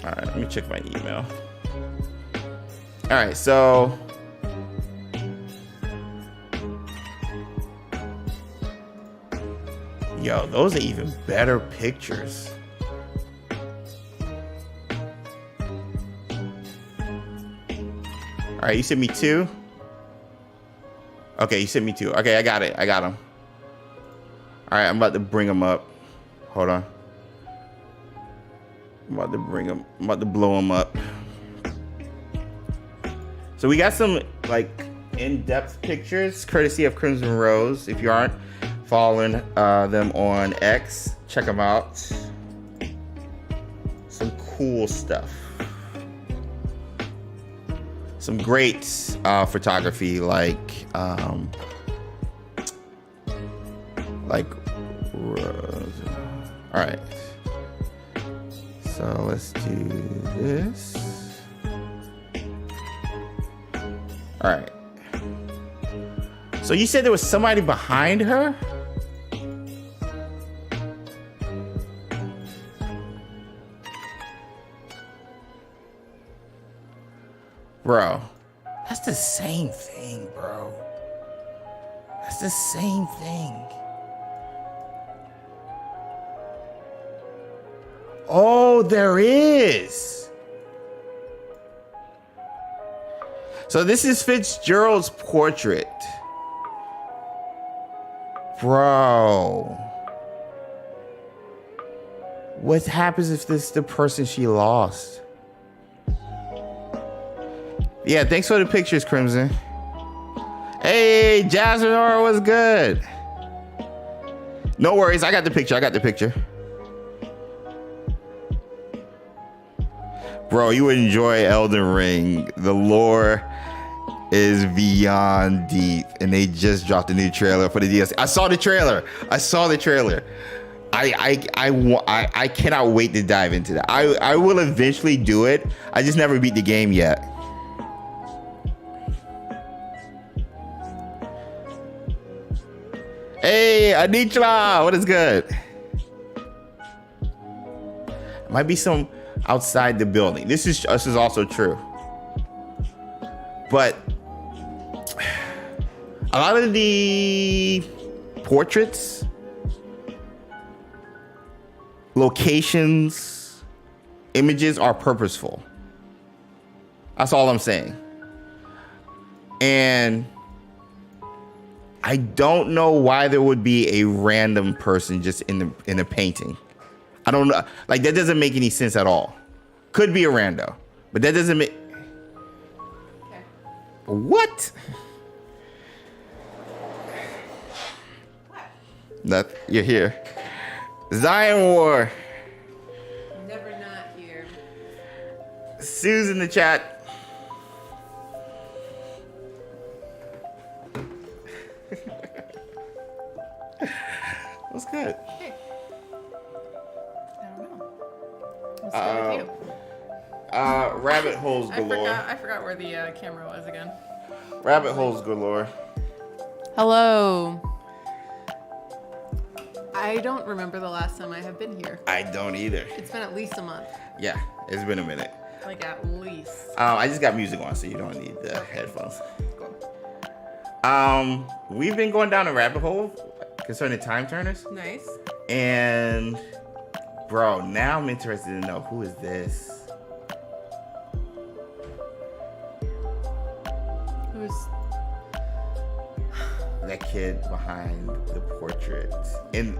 All right, let me check my email. All right, so yo, those are even better pictures. All right, you sent me 2? Okay, you sent me 2. Okay, I got it. I got them. All right, I'm about to bring them up. Hold on. I'm about to blow them up. So we got some like in-depth pictures courtesy of Crimson Rose. If you aren't following them on X, check them out. Some cool stuff. Some great photography like all right. So let's do this. All right. So you said there was somebody behind her? Bro, that's the same thing, bro. That's the same thing. Oh, there is. So this is Fitzgerald's portrait. Bro. What happens if this is the person she lost? Yeah, thanks for the pictures, Crimson. Hey, Jasmine, what's good? No worries, I got the picture. Bro, you would enjoy Elden Ring. The lore is beyond deep, and they just dropped a new trailer for the DLC. I saw the trailer. I cannot wait to dive into that. I will eventually do it. I just never beat the game yet. Hey, Anitra, what is good? Might be some outside the building. This is also true. But a lot of the portraits, locations, images are purposeful. That's all I'm saying. And I don't know why there would be a random person just in a painting. I don't know. Like, that doesn't make any sense at all. Could be a rando, but that doesn't make... Okay. What? That you're here. Zion War. Never not here. Sue's in the chat. What's good? Hey. I don't know. What's good with you? Rabbit holes galore. I forgot where the camera was again. Rabbit holes galore. Hello. I don't remember the last time I have been here. I don't either. It's been at least a month. Yeah, it's been a minute. Like, at least. I just got music on, so you don't need the headphones. Cool. We've been going down a rabbit hole concerning time turners. Nice. And bro, now I'm interested to know, who is this? Who's... That kid behind the portrait. In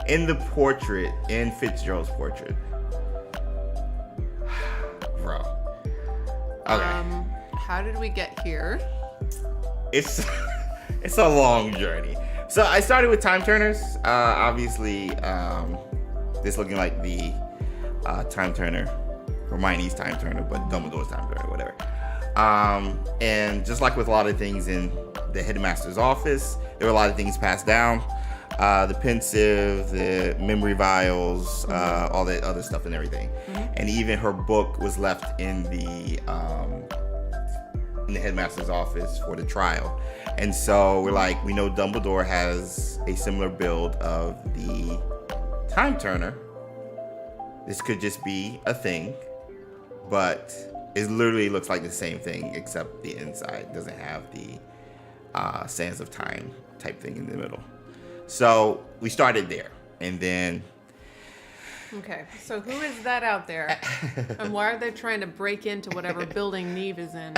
the portrait, in Fitzgerald's portrait. Bro. Okay. How did we get here? It's a long journey. So I started with time turners. Obviously, this looking like the time turner, Hermione's time turner, but Dumbledore's time turner, whatever. And just like with a lot of things in the headmaster's office, there were a lot of things passed down. the pensive, the memory vials, all that other stuff and everything. And even her book was left in the headmaster's office for the trial. And so we're like, we know Dumbledore has a similar build of the Time Turner. This could just be a thing, but it literally looks like the same thing, except the inside doesn't have the Sands of Time type thing in the middle. So we started there, and then... Okay, so who is that out there? And why are they trying to break into whatever building Neve is in?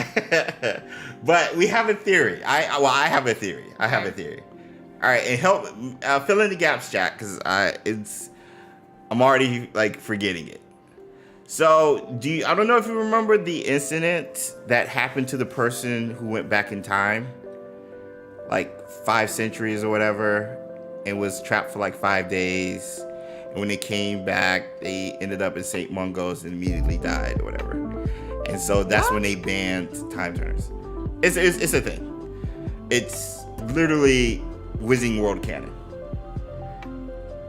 But we have a theory. I have a theory. I have a theory. All right, and help fill in the gaps, Jack, because I'm already like forgetting it. So I don't know if you remember the incident that happened to the person who went back in time, like 5 centuries or whatever, and was trapped for like 5 days. And when they came back, they ended up in St. Mungo's and immediately died or whatever. And so that's when they banned time turners. It's a thing. It's literally Wizarding World canon.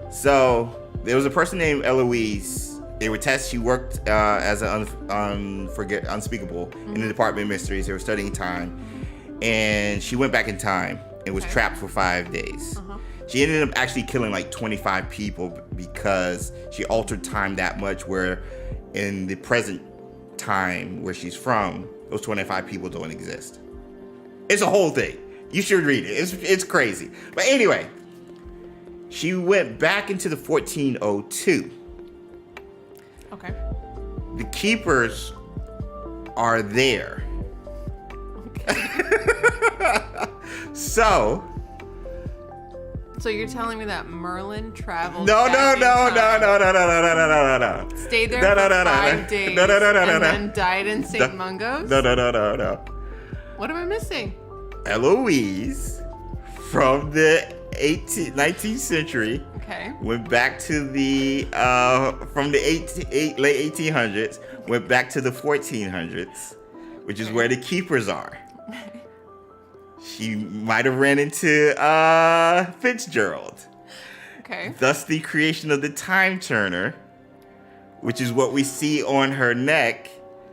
So there was a person named Eloise. They were tested. She worked as an unspeakable in the Department of Mysteries. They were studying time. And she went back in time and was trapped for 5 days. She ended up actually killing like 25 people because she altered time that much, where in the present time where she's from, those 25 people don't exist. It's a whole thing. You should read it. It's crazy. But anyway, she went back into the 1402. Okay. The keepers are there. Okay. So you're telling me that Merlin traveled No. stayed there for 5 days and then died in St. Mungo's? No. What am I missing? Eloise from the 19th century went back to the from the late 1800s, went back to the 1400s, which is where the keepers are. She might have ran into Fitzgerald. Okay. Thus the creation of the Time Turner, which is what we see on her neck.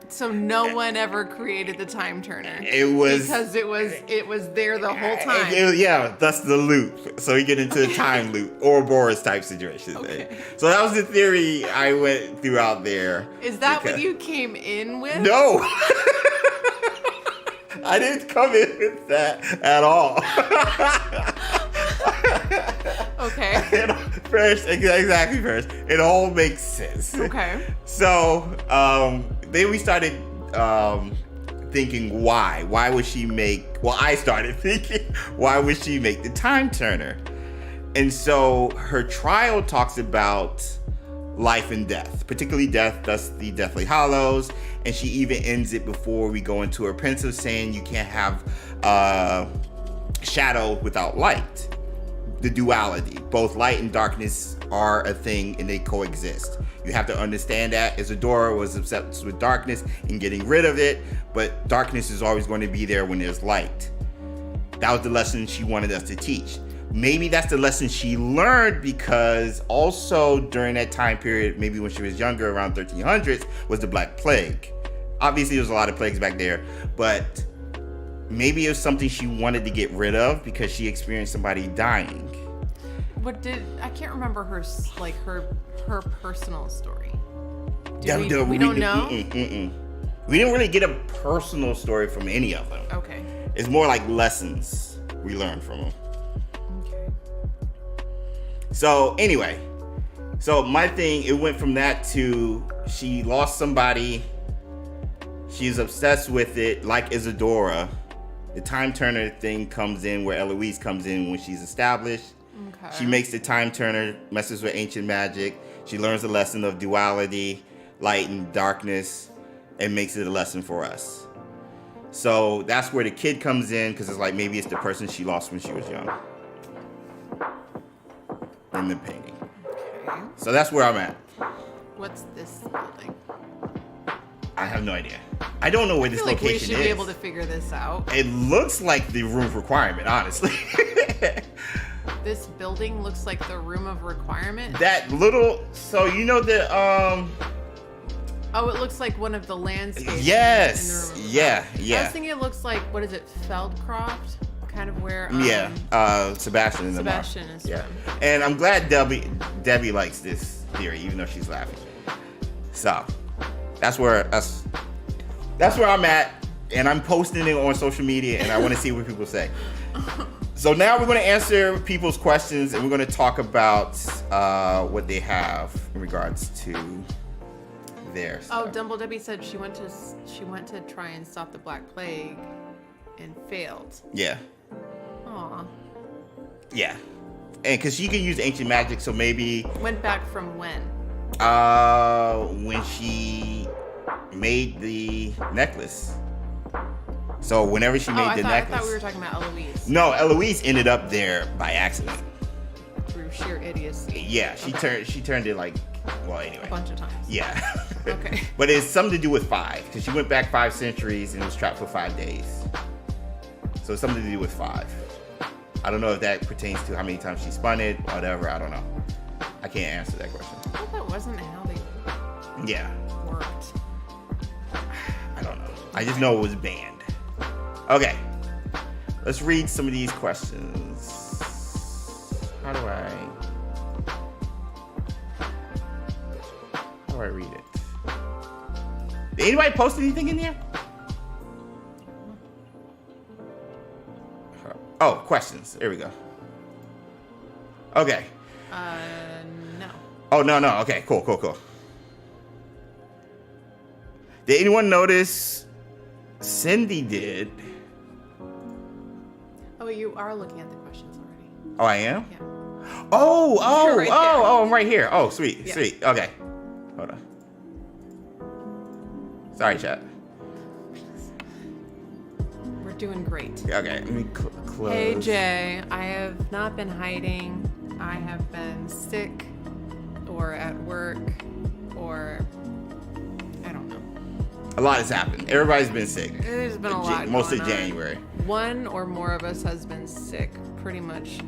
So no one ever created the Time Turner. It was because it was there the whole time. Thus the loop. So you get into the time loop, Ouroboros type situation. Okay. So that was the theory I went through out there. Is that what you came in with? No. I didn't come in with that at all. Okay. First. It all makes sense. Okay. So then we started thinking why? Why would she make... Well, I started thinking, why would she make the Time Turner? And so her trial talks about life and death, particularly death, thus the Deathly Hallows. And she even ends it before we go into her pensive, saying you can't have shadow without light. The duality, both light and darkness are a thing and they coexist. You have to understand that. Isadora was obsessed with darkness and getting rid of it, but darkness is always going to be there when there's light. That was the lesson she wanted us to teach. Maybe that's the lesson she learned, because also during that time period, maybe when she was younger, around 1300s, was the Black Plague. Obviously, there was a lot of plagues back there, but maybe it was something she wanted to get rid of because she experienced somebody dying. I can't remember her personal story. We don't know? We didn't really get a personal story from any of them. Okay. It's more like lessons we learned from them. Okay. So anyway, my thing, it went from that to she lost somebody. She's obsessed with it, like Isadora. The Time Turner thing comes in where Eloise comes in when she's established. Okay. She makes the Time Turner, messes with ancient magic. She learns the lesson of duality, light and darkness, and makes it a lesson for us. So that's where the kid comes in, because it's like maybe it's the person she lost when she was young in the painting. Okay. So that's where I'm at. What's this building? I have no idea. I don't know where this location is. We should be able to figure this out. It looks like the room requirement, honestly. This building looks like the room of requirement. That little, so you know the Oh, it looks like one of the landscapes. yes, in the room. yeah. I was thinking it looks like, what is it, Feldcroft? Kind of where. Sebastian in the Sebastian is yeah. from. And I'm glad Debbie likes this theory, even though she's laughing. So that's where I'm at, and I'm posting it on social media, and I want to see what people say. So now we're going to answer people's questions, and we're going to talk about what they have in regards to their stuff. Oh, Dumble Debbie said she went to try and stop the Black Plague, and failed. Yeah. Aw. Yeah. And because she can use ancient magic, so maybe Went back from when? when she made the necklace. So whenever she made the necklace. I thought we were talking about Eloise. No, Eloise ended up there by accident. Through sheer idiocy. Yeah, she turned it like, well, anyway. A bunch of times. Yeah. Okay. But it's something to do with 5, because she went back 5 centuries and was trapped for 5 days. So it's something to do with 5. I don't know if that pertains to how many times she spun it, whatever. I don't know. I can't answer that question. I thought that wasn't how they worked. I don't know. I just know it was banned. Okay. Let's read some of these questions. How do I read it? Did anybody post anything in there? Oh, questions. There we go. Okay. No. Oh, no. Okay, cool. Did anyone notice Cindy did? Oh, you are looking at the questions already. Oh, I am? Yeah. Oh, You're right there. I'm right here. Oh, sweet. Okay. Hold on. Sorry, chat. We're doing great. Okay, let me close. Hey, Jay. I have not been hiding. I have been sick or at work or I don't know. A lot has happened. Everybody's been sick. There's been a lot Most of going on. January. One or more of us has been sick pretty much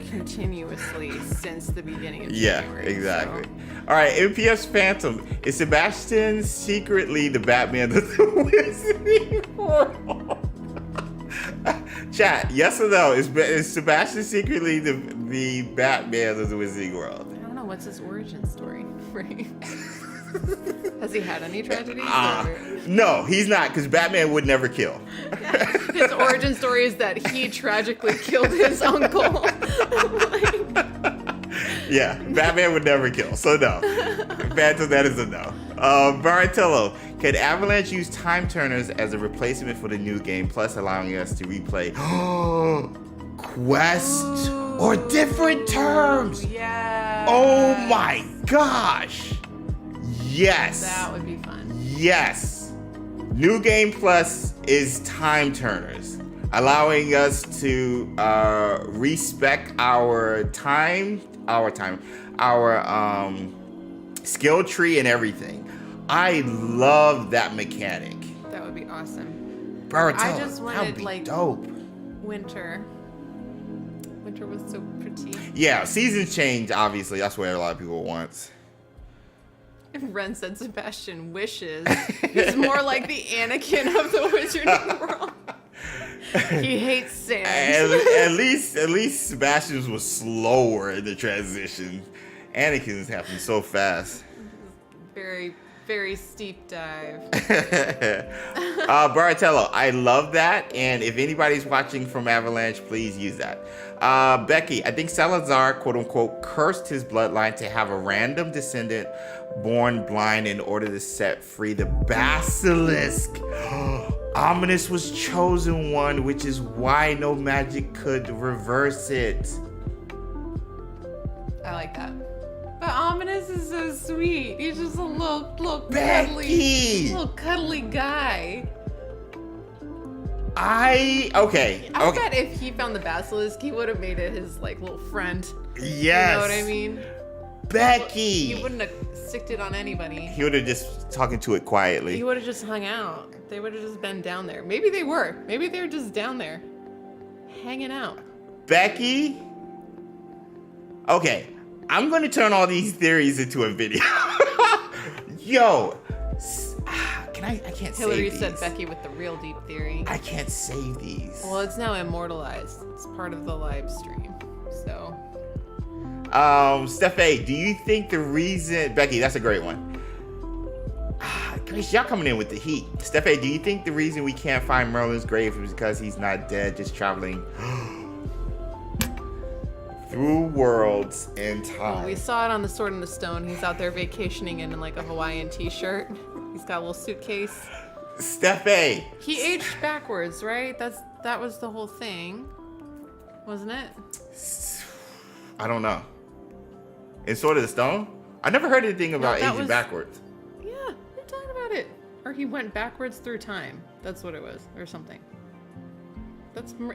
continuously since the beginning of January. Yeah, exactly. So. All right, MPS Phantom. Is Sebastian secretly the Batman of the Wizarding World? Chat, yes or no? Is Sebastian secretly the Batman of the Wizarding World? I don't know. What's his origin story? Right? Has he had any tragedies? No, he's not, because Batman would never kill. His origin story is that he tragically killed his uncle. Yeah, Batman would never kill, so no. Phantom, that is a no. Baratello, can Avalanche use time turners as a replacement for the new game, plus allowing us to replay quest or different terms? Yeah. Oh my gosh. Yes. That would be fun. Yes. New Game Plus is time turners, allowing us to respec our skill tree and everything. I love that mechanic. That would be awesome. Baratello, I just that would wanted be like dope. winter. Winter was so pretty. Yeah, seasons change, obviously. That's what a lot of people want. Ren said Sebastian wishes. He's more like the Anakin of the Wizarding World. He hates sand. At least Sebastian's was slower in the transition. Anakin's happened so fast. Very, very steep dive. Baratello, I love that. And if anybody's watching from Avalanche, please use that. Becky, I think Salazar, quote unquote, cursed his bloodline to have a random descendant born blind in order to set free the basilisk. Ominous was chosen one, which is why no magic could reverse it. I like that. But Ominous is so sweet. He's just a little cuddly guy. Okay. I bet if he found the basilisk, he would have made it his like little friend. Yes. You know what I mean? Becky. He wouldn't have sticked it on anybody. He would have just talking to it quietly. He would have just hung out. They would have just been down there. Maybe they were. Maybe they were just down there, hanging out. Becky. Okay, I'm going to turn all these theories into a video. Yo, I can't save Hillary these. said Becky with the real deep theory. I can't save these. Well, it's now immortalized. It's part of the live stream. So. Steph A, do you think the reason... Becky, that's a great one. Grace, y'all coming in with the heat. Steph A, do you think the reason we can't find Merlin's grave is because he's not dead, just traveling through worlds and time? We saw it on The Sword and the Stone. He's out there vacationing in like a Hawaiian t-shirt. He's got a little suitcase. Steph A. He aged backwards, right? That was the whole thing, wasn't it? I don't know. In Sword of the Stone? I never heard anything about aging backwards. Yeah, we're talking about it. Or he went backwards through time. That's what it was, or something.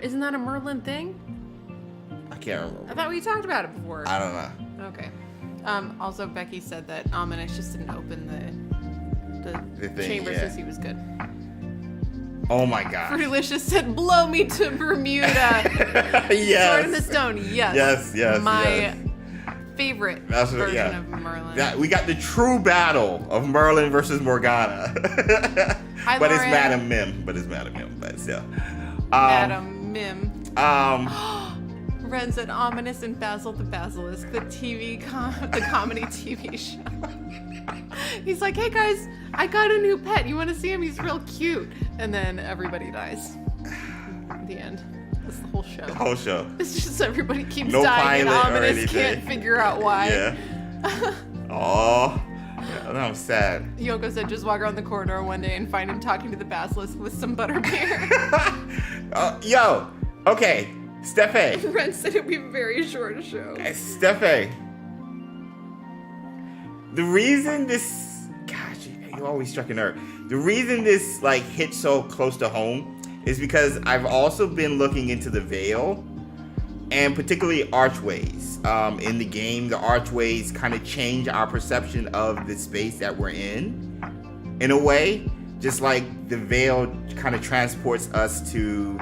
Isn't that a Merlin thing? I can't remember. I thought we talked about it before. I don't know. Okay. Also, Becky said that Ominous just didn't open the thing, chamber yeah. since he was good. Oh my god. Fruitylicious said, blow me to Bermuda. Yes. Sword in the Stone, yes. Yes. My favorite version of Merlin. We got the true battle of Merlin versus Morgana. Hi, but Lauren. it's Madam Mim. But still. Madam Mim. Um. Ren said Ominous and Basil the Basilisk, the comedy TV show. He's like, hey guys, I got a new pet. You want to see him? He's real cute. And then everybody dies. The end. That's the whole show. The whole show. It's just everybody keeps No dying and pilot or Ominous anything. can't figure out why. Yeah. Oh. Yeah, I'm sad. Yoko said just walk around the corridor one day and find him talking to the basilisk with some butterbeer. Yo. Okay. Steph A. Ren said it'd be a very short show. Steph A. The reason this... Gosh, you always struck a nerve. The reason this like hits so close to home is because I've also been looking into the Veil, and particularly archways. In the game, the archways kind of change our perception of the space that we're in a way. Just like the Veil kind of transports us to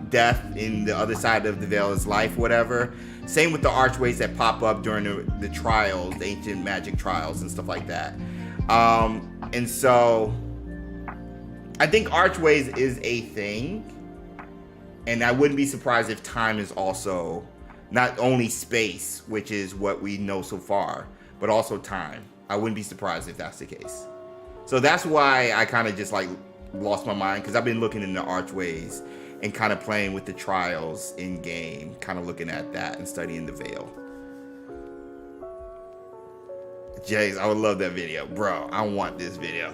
death in the other side of the Veil is life, whatever. Same with the archways that pop up during the trials, the ancient magic trials and stuff like that. And so I think archways is a thing, and I wouldn't be surprised if time is also not only space, which is what we know so far, but also time. I wouldn't be surprised if that's the case. So that's why I kind of just like lost my mind, because I've been looking into archways and kind of playing with the trials in game, kind of looking at that and studying the Veil. Jays, I would love that video. Bro, I want this video.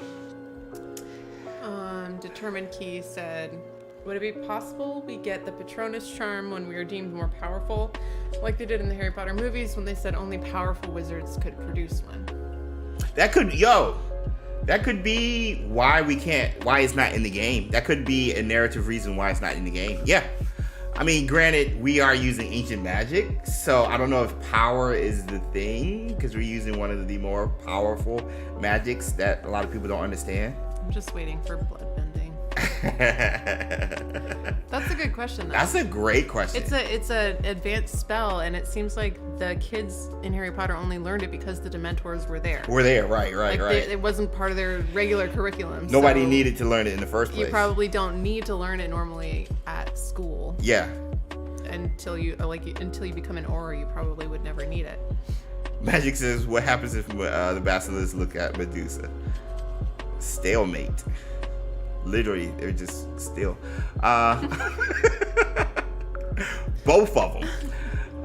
Determined Key said, would it be possible we get the Patronus charm when we are deemed more powerful, like they did in the Harry Potter movies when they said only powerful wizards could produce one? That could be why it's not in the game. That could be a narrative reason why it's not in the game. Yeah. I mean, granted, we are using ancient magic, so I don't know if power is the thing, because we're using one of the more powerful magics that a lot of people don't understand. I'm just waiting for bloodbending. That's a good question, though. That's a great question. It's a advanced spell, and it seems like the kids in Harry Potter only learned it because the Dementors were there. Right. It wasn't part of their regular curriculum. Nobody needed to learn it in the first place. You probably don't need to learn it normally at school. Yeah. Until you become an aura, you probably would never need it. Magic says, what happens if the basilisks look at Medusa? Stalemate. Literally, they're just still. Both of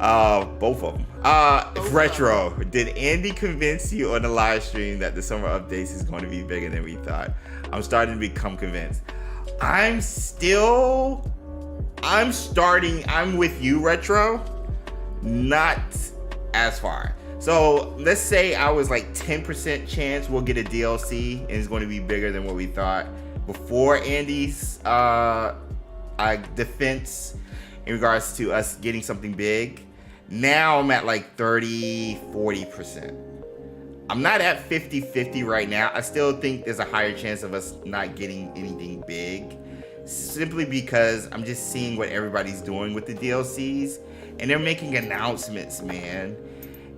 them. Retro, did Andy convince you on the live stream that the summer updates is going to be bigger than we thought? I'm starting to become convinced. I'm with you, Retro. Not as far. So let's say I was like 10% chance we'll get a DLC and it's going to be bigger than what we thought before Andy's defense in regards to us getting something big. Now I'm at like 30-40%. I'm not at 50-50 right now. I still think there's a higher chance of us not getting anything big, simply because I'm just seeing what everybody's doing with the DLCs, and they're making announcements, man.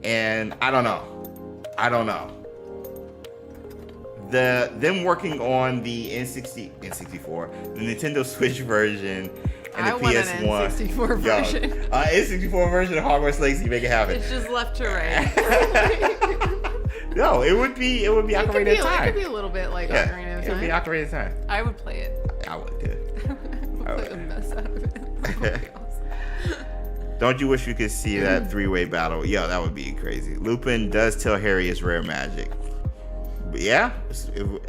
And I don't know. Them working on the N64, the Nintendo Switch version, and the I want PS1 an N64 version. N64 version of Hogwarts Legacy, make it happen. It's just left to right. No, it would be Ocarina of Time. It could be a little bit like Yeah, Ocarina of it would be Time. Ocarina of Time. I would play it. I would do. I would play the mess out of it. That would be awesome. Don't you wish we could see that three-way battle? Yeah, that would be crazy. Lupin does tell Harry it's rare magic. But yeah,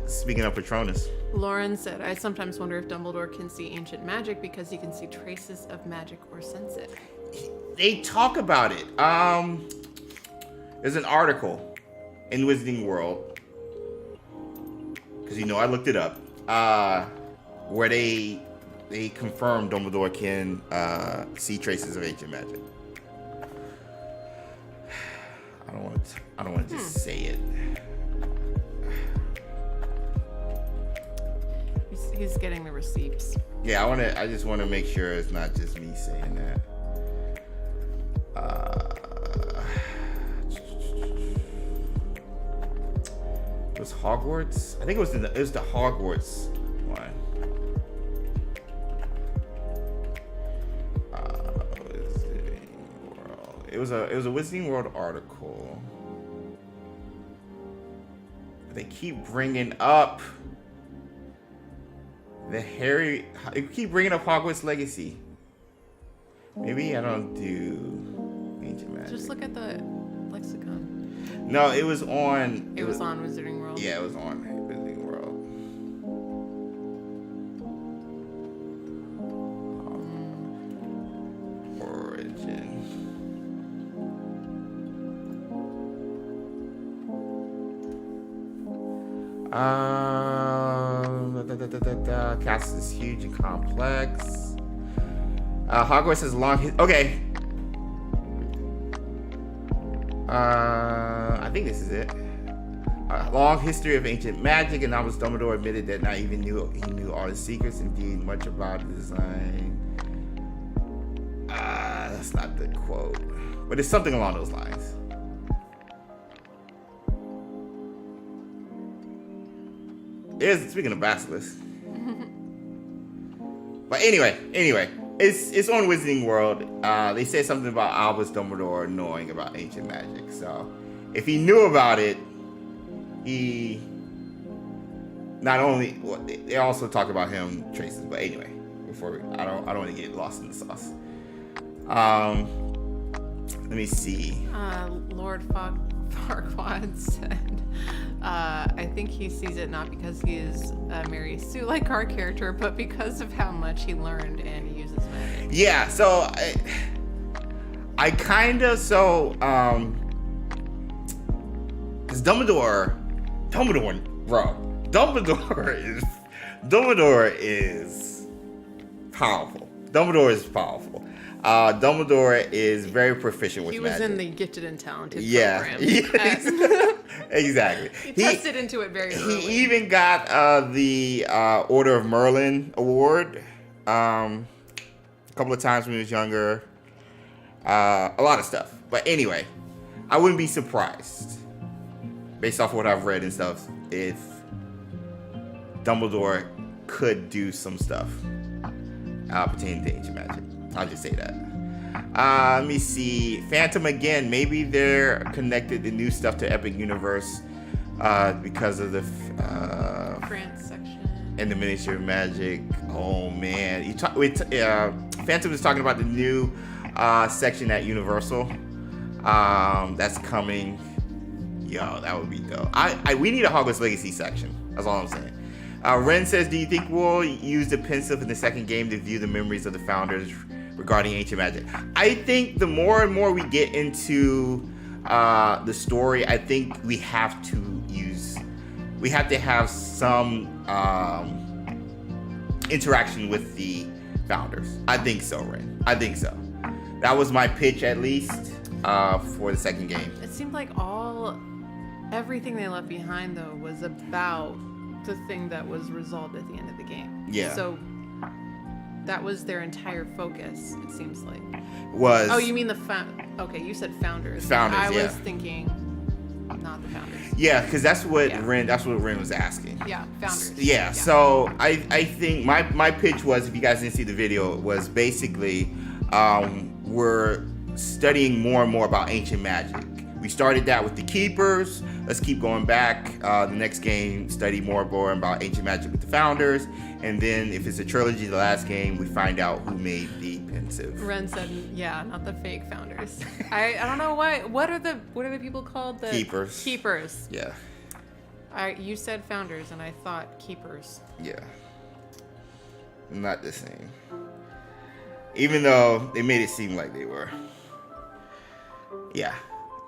speaking of Patronus. Lauren said, I sometimes wonder if Dumbledore can see ancient magic because he can see traces of magic or sense it. They talk about it. There's an article in Wizarding World, because I looked it up, where they confirm Dumbledore can see traces of ancient magic. I don't want to just say it. He's getting the receipts. Yeah, I just want to make sure it's not just me saying that. It was Hogwarts. I think it was the Hogwarts one. It was a Wizarding World article. They keep bringing up they keep bringing up Hogwarts Legacy. Maybe I don't do ancient magic. Just look at the lexicon. No, it was on. It was on Wizarding World. Yeah, it was on Wizarding World. Origin. Cast is huge and complex. Hogwarts has long. Okay. I think this is it. A long history of ancient magic, and Albus Dumbledore admitted that not even he knew all the secrets. Indeed, much about the design. That's not the quote, but it's something along those lines. Speaking of Basilisk. But anyway, it's on Wizarding World. They said something about Albus Dumbledore knowing about ancient magic. So if he knew about it, he not only they also talk about him traces. But anyway, I don't want to get lost in the sauce. Let me see. Lord Farquaad said, I think he sees it not because he is a Mary Sue-like car character, but because of how much he learned and he uses magic. Yeah, so I kind of, because Dumbledore, bro, Dumbledore is powerful. Dumbledore is very proficient with magic. He was in the gifted and talented program. Yeah, exactly. He tested into it very early. He even got the Order of Merlin award a couple of times when he was younger. A lot of stuff. But anyway, I wouldn't be surprised, based off what I've read and stuff, if Dumbledore could do some stuff pertaining to ancient magic. I'll just say that. Let me see. Phantom again. Maybe they're connected the new stuff to Epic Universe because of the France section and the Ministry of Magic. Oh man, Phantom is talking about the new section at Universal that's coming. Yo, that would be dope. We need a Hogwarts Legacy section. That's all I'm saying. Ren says, do you think we'll use the pensive in the second game to view the memories of the founders regarding ancient magic? I think the more and more we get into the story, I think we have to have some interaction with the founders. I think so, Ren. I think so. That was my pitch, at least, for the second game. It seemed like everything they left behind, though, was about the thing that was resolved at the end of the game. Yeah. So That was their entire focus, it seems like. Was Oh, you mean the Okay, you said founders. Founders, I yeah. was thinking not the founders. yeah, because that's what Yeah. Ren was asking. Yeah, founders. Yeah, so I think my pitch was, if you guys didn't see the video, was basically we're studying more and more about ancient magic. We started that with the Keepers. Let's keep going back. The next game, study more and more about ancient magic with the Founders. And then if it's a trilogy, the last game, we find out who made the pensive. Ren said, yeah, not the fake founders. I don't know why. What are the people called? The Keepers. Keepers. Yeah, You said founders, and I thought keepers. yeah. Not the same. Even though they made it seem like they were. Yeah.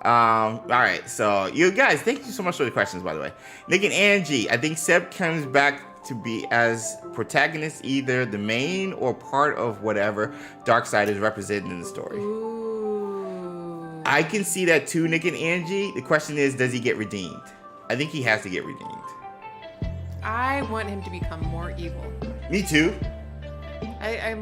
All right. So you guys, thank you so much for the questions, by the way. Nick and Angie, I think Seb comes back to be as protagonist, either the main or part of whatever Darkseid is represented in the story. Ooh. I can see that too, Nick and Angie. The question is, does he get redeemed? I think he has to get redeemed. I want him to become more evil. Me too. I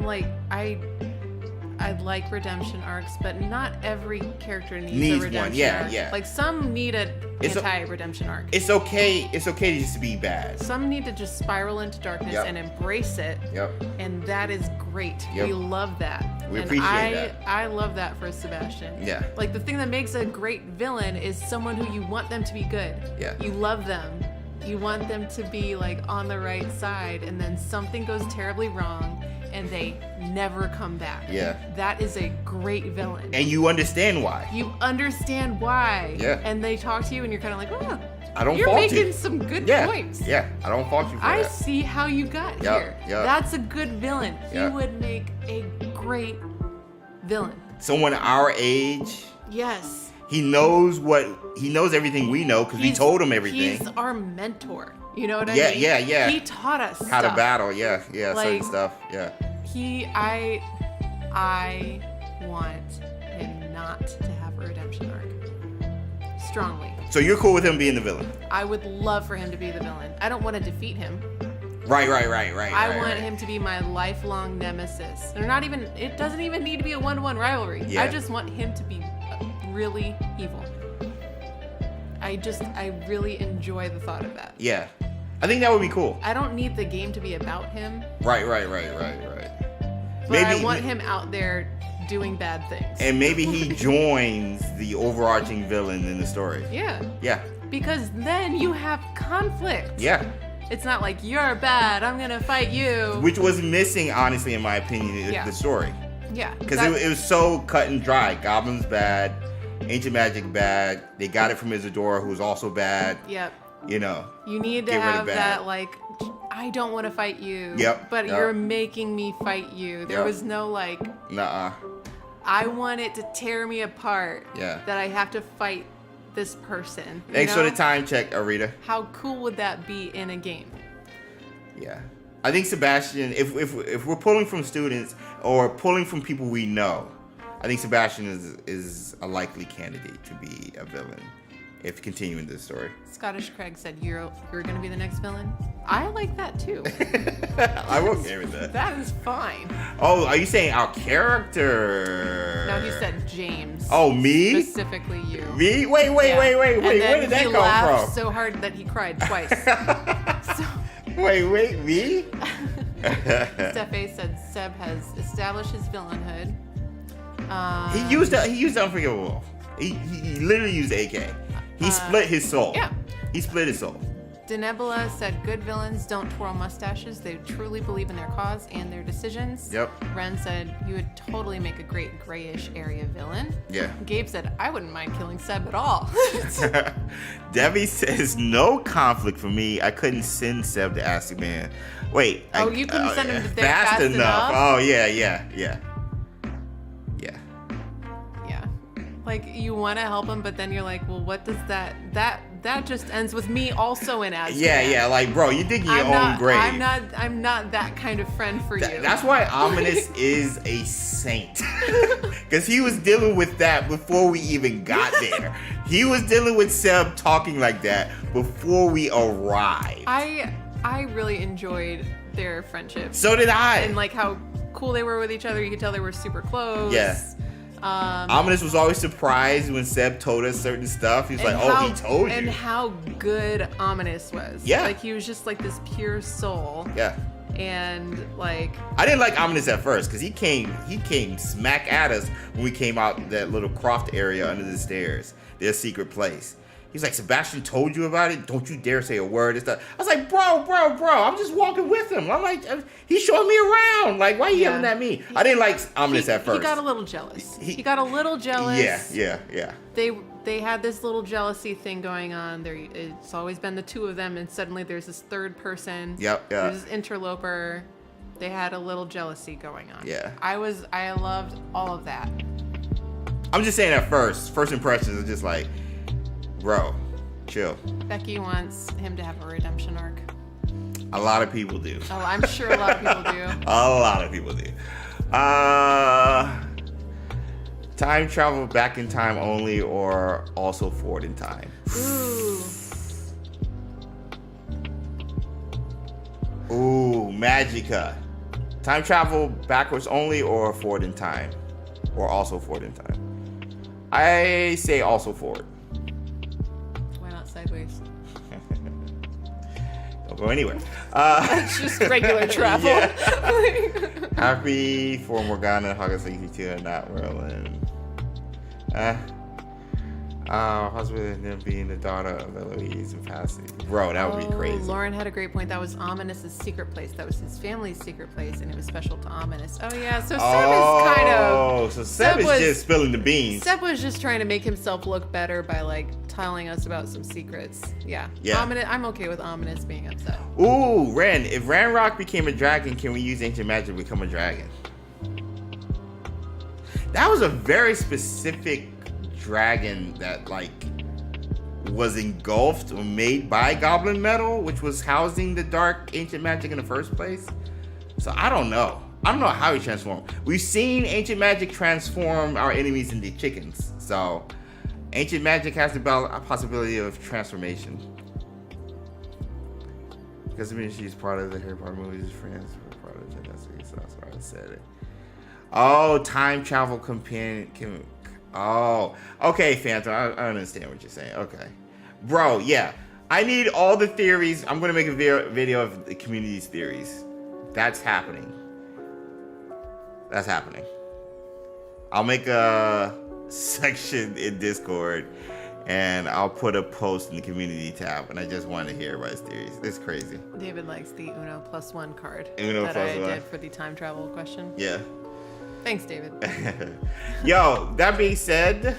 like redemption arcs, but not every character needs Needs a one, redemption yeah, arc. yeah. Like some need an It's a- anti-redemption arc. It's okay. It's okay to just be bad. Some need to just spiral into darkness Yep. and embrace it. Yep. And that is great. Yep. We love that. We And appreciate that. I love that for Sebastian. Yeah. Like the thing that makes a great villain is someone who you want them to be good. Yeah. You love them. You want them to be like on the right side, and then something goes terribly wrong and they never come back. Yeah. That is a great villain. And you understand why. You understand why. Yeah. And they talk to you and you're kind of like, oh, I don't you're fault making you. some good Yeah. points. Yeah. I don't fault you for I that. see how you got Yup, here. yup. That's a good villain. He Yup. would make a great villain. Someone our age, Yes. he knows everything we know because we He's- told him everything. He's our mentor. You know what I Yeah, mean? yeah, yeah. He taught us How to stuff. battle, yeah, certain Like- stuff, yeah. I want him not to have a redemption arc. Strongly. So you're cool with him being the villain? I would love for him to be the villain. I don't want to defeat him. Right. I want him to be my lifelong nemesis. They're not even, it doesn't even need to be a 1-to-1 rivalry. Yeah. I just want him to be really evil. I really enjoy the thought of that. Yeah. I think that would be cool. I don't need the game to be about him, Right. but I want him out there doing bad things. And maybe he joins the overarching villain in the story. Yeah, Yeah. because then you have conflict. Yeah. It's not like, you're bad, I'm gonna fight you. Which was missing, honestly, in my opinion, in Yeah. the story. Yeah. Because that- it was so cut and dry. Goblins bad, ancient magic bad. They got it from Isadora, who's also bad. Yep. You know. You need to Get rid of have bad. that, like, I don't want to fight you. Yep, But yep. you're making me fight you. There Yep. was no, like, Nuh-uh. I want it to tear me apart. Yeah. That I have to fight this person. you Thanks for know? the time check, Arita. How cool would that be in a game? Yeah. I think Sebastian, if we're pulling from students or pulling from people we know, I think Sebastian is a likely candidate to be a villain if continuing this story. Scottish Craig said, you're going to be the next villain? I like that too. I'm okay with that. That is fine. Oh, are you saying our character? No, he said James. Oh, me? Specifically you. Me? Wait. Yeah. Where And did then that he come laughed from? so hard that he cried twice. So, Wait, me? Stefe said Seb has established his villainhood. He used Unforgivable. He literally used AK. He split his soul. yeah. He split his soul. Denebula said good villains don't twirl mustaches. They truly believe in their cause and their decisions. Yep. Ren said you would totally make a great grayish area villain. Yeah. Gabe said I wouldn't mind killing Seb at all. Debbie says no conflict for me. I couldn't send Seb to Azkaban. Wait. Oh, you couldn't send him there fast enough? Oh yeah. Yeah. Like you want to help him, but then you're like, well, what does that just ends with me also in Azkaban. Yeah. Like, bro, you're digging your own grave. I'm not that kind of friend for you. That's why Ominous is a saint. Because he was dealing with that before we even got there. He was dealing with Seb talking like that before we arrived. I really enjoyed their friendship. So did I. And like how cool they were with each other. You could tell they were super close. Yeah. Ominous was always surprised when Seb told us certain stuff. He was like, "Oh, he told you." And how good Ominous was. Yeah. Like, he was just like this pure soul. Yeah. And like, I didn't like Ominous at first because he came smack at us when we came out that little croft area under the stairs, their secret place. He's like, "Sebastian told you about it. Don't you dare say a word." And stuff. I was like, bro, I'm just walking with him. I'm like, he's showing me around. Like, why are you yelling at me? I didn't like Ominous at first. He got a little jealous. He got a little jealous. Yeah. They had this little jealousy thing going on. It's always been the two of them, and suddenly there's this third person. Yep. There's this interloper. They had a little jealousy going on. Yeah. I loved all of that. I'm just saying at first impressions are just like, bro, chill. Becky wants him to have a redemption arc. A lot of people do. Oh, I'm sure a lot of people do. A lot of people do. Time travel back in time only or also forward in time? Ooh, Magica. Time travel backwards only or forward in time? Or also forward in time? I say also forward. Why not sideways? Don't go anywhere. It's just regular travel. Happy for Morgana, Hogwarts 62, and not Merlin. Husband and them being the daughter of Eloise and Passy. Bro, that would be crazy. Lauren had a great point. That was Ominous's secret place. That was his family's secret place, and it was special to Ominous. Oh, yeah. So Seb is kind of... So Seb is just spilling the beans. Seb was just trying to make himself look better by, like, telling us about some secrets. Yeah. I'm okay with Ominous being upset. Ooh, Ren. If Ranrock became a dragon, can we use ancient magic to become a dragon? That was a very specific dragon that like was engulfed or made by goblin metal, which was housing the dark ancient magic in the first place. So I don't know how he transformed. We've seen ancient magic transform our enemies into chickens, so ancient magic has the possibility of transformation. Because I mean, she's part of the Harry Potter movies, friends were part of the Fantastic, so that's why I said it. Oh, time travel companion. Oh, okay, Phantom. I understand what you're saying. Okay. Bro, yeah. I need all the theories. I'm going to make a video of the community's theories. That's happening. That's happening. I'll make a section in Discord and I'll put a post in the community tab. And I just want to hear everybody's theories. It's crazy. David likes the Uno +1 card Uno that plus I one. did for the time travel question. Yeah. Thanks, David. Yo, that being said,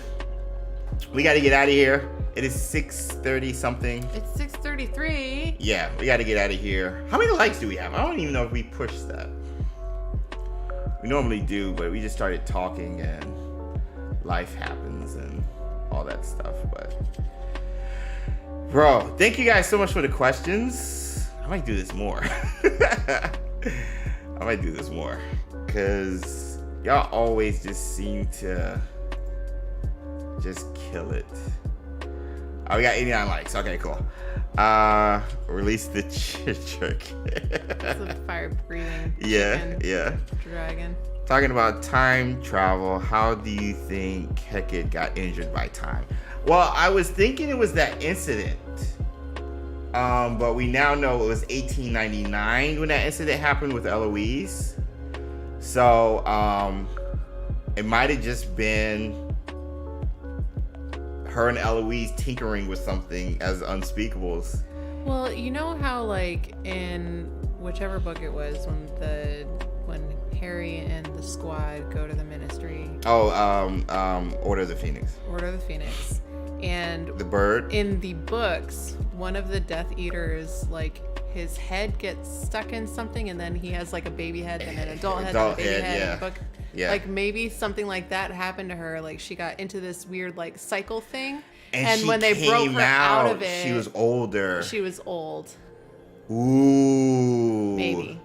we got to get out of here. It is 6:30 something. It's 6:33. Yeah, we got to get out of here. How many likes do we have? I don't even know if we pushed that. We normally do, but we just started talking and life happens and all that stuff. But, bro, thank you guys so much for the questions. I might do this more. Because y'all always just seem to just kill it. Oh, we got 89 likes. Okay, cool. Release the trick. It's a fire-breathing yeah. dragon. Talking about time travel, how do you think Hecate got injured by time? Well, I was thinking it was that incident. But we now know it was 1899 when that incident happened with Eloise. So, it might have just been her and Eloise tinkering with something as unspeakables. Well, you know how, like, in whichever book it was, when Harry and the squad go to the Ministry. Oh, Order of the Phoenix. Order of the Phoenix. And the bird. In the books, one of the Death Eaters, like, his head gets stuck in something, and then he has like a baby head and an adult head and a baby head. Yeah. In the book. Yeah. Like maybe something like that happened to her. Like she got into this weird like cycle thing, and when they broke her out of it, she was older. She was old. Ooh. Maybe.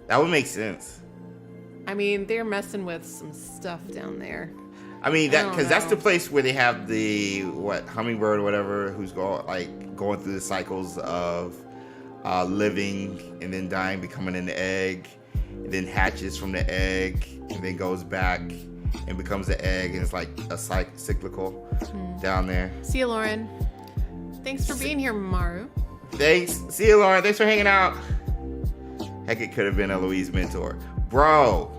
That would make sense. I mean, they're messing with some stuff down there. I mean, that because that's the place where they have the hummingbird or whatever who's going through the cycles of living and then dying, becoming an egg, and then hatches from the egg, and then goes back and becomes an egg, and it's like a cyclical down there. See you, Lauren. Thanks for being here, Maru. Thanks. See you, Lauren. Thanks for hanging out. Heck, it could have been Eloise's mentor. Bro,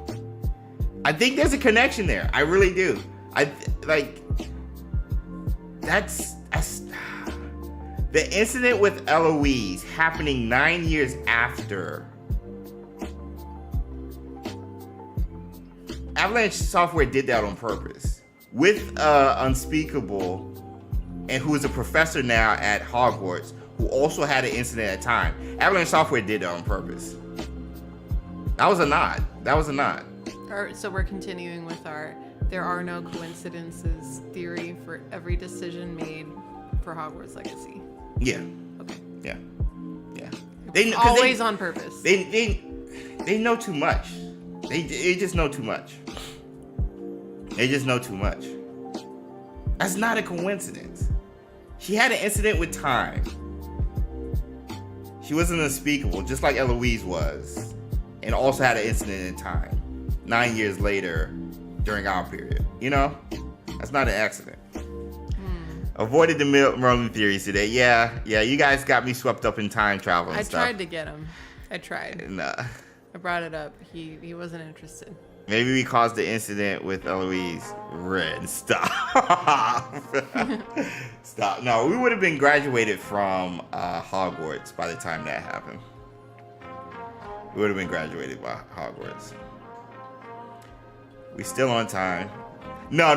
I think there's a connection there. I really do. That's the incident with Eloise happening 9 years after. Avalanche Software did that on purpose with Unspeakable, and who is a professor now at Hogwarts, who also had an incident at the time. Avalanche Software did that on purpose. That was a nod. So we're continuing with our there are no coincidences theory for every decision made for Hogwarts Legacy. Yeah. Okay. Yeah. Always on purpose. They know too much. They just know too much. That's not a coincidence. She had an incident with time. She wasn't unspeakable, just like Eloise was, and also had an incident in time 9 years later during our period. You know, that's not an accident. Avoided the Merlin theories today. Yeah, you guys got me swept up in time travel and stuff. I tried to get him. I tried. Nah. I brought it up. He wasn't interested. Maybe we caused the incident with Eloise. Red, stop. Stop. No, we would have been graduated from Hogwarts by the time that happened. We would have been graduated by Hogwarts. We still on time. No.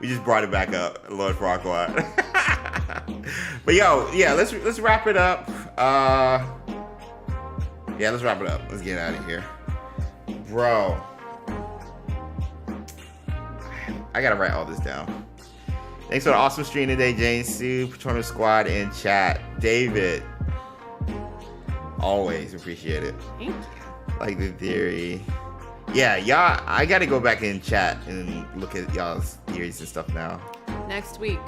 We just brought it back up, Lord Farquaad. But let's wrap it up. Let's wrap it up. Let's get out of here. Bro. I gotta write all this down. Thanks for the awesome stream today, Jane Sue, Patronus Squad, and chat. David. Always appreciate it. Thank you. Like the theory. Yeah, y'all, I gotta go back in chat and look at y'all's theories and stuff now. Next week,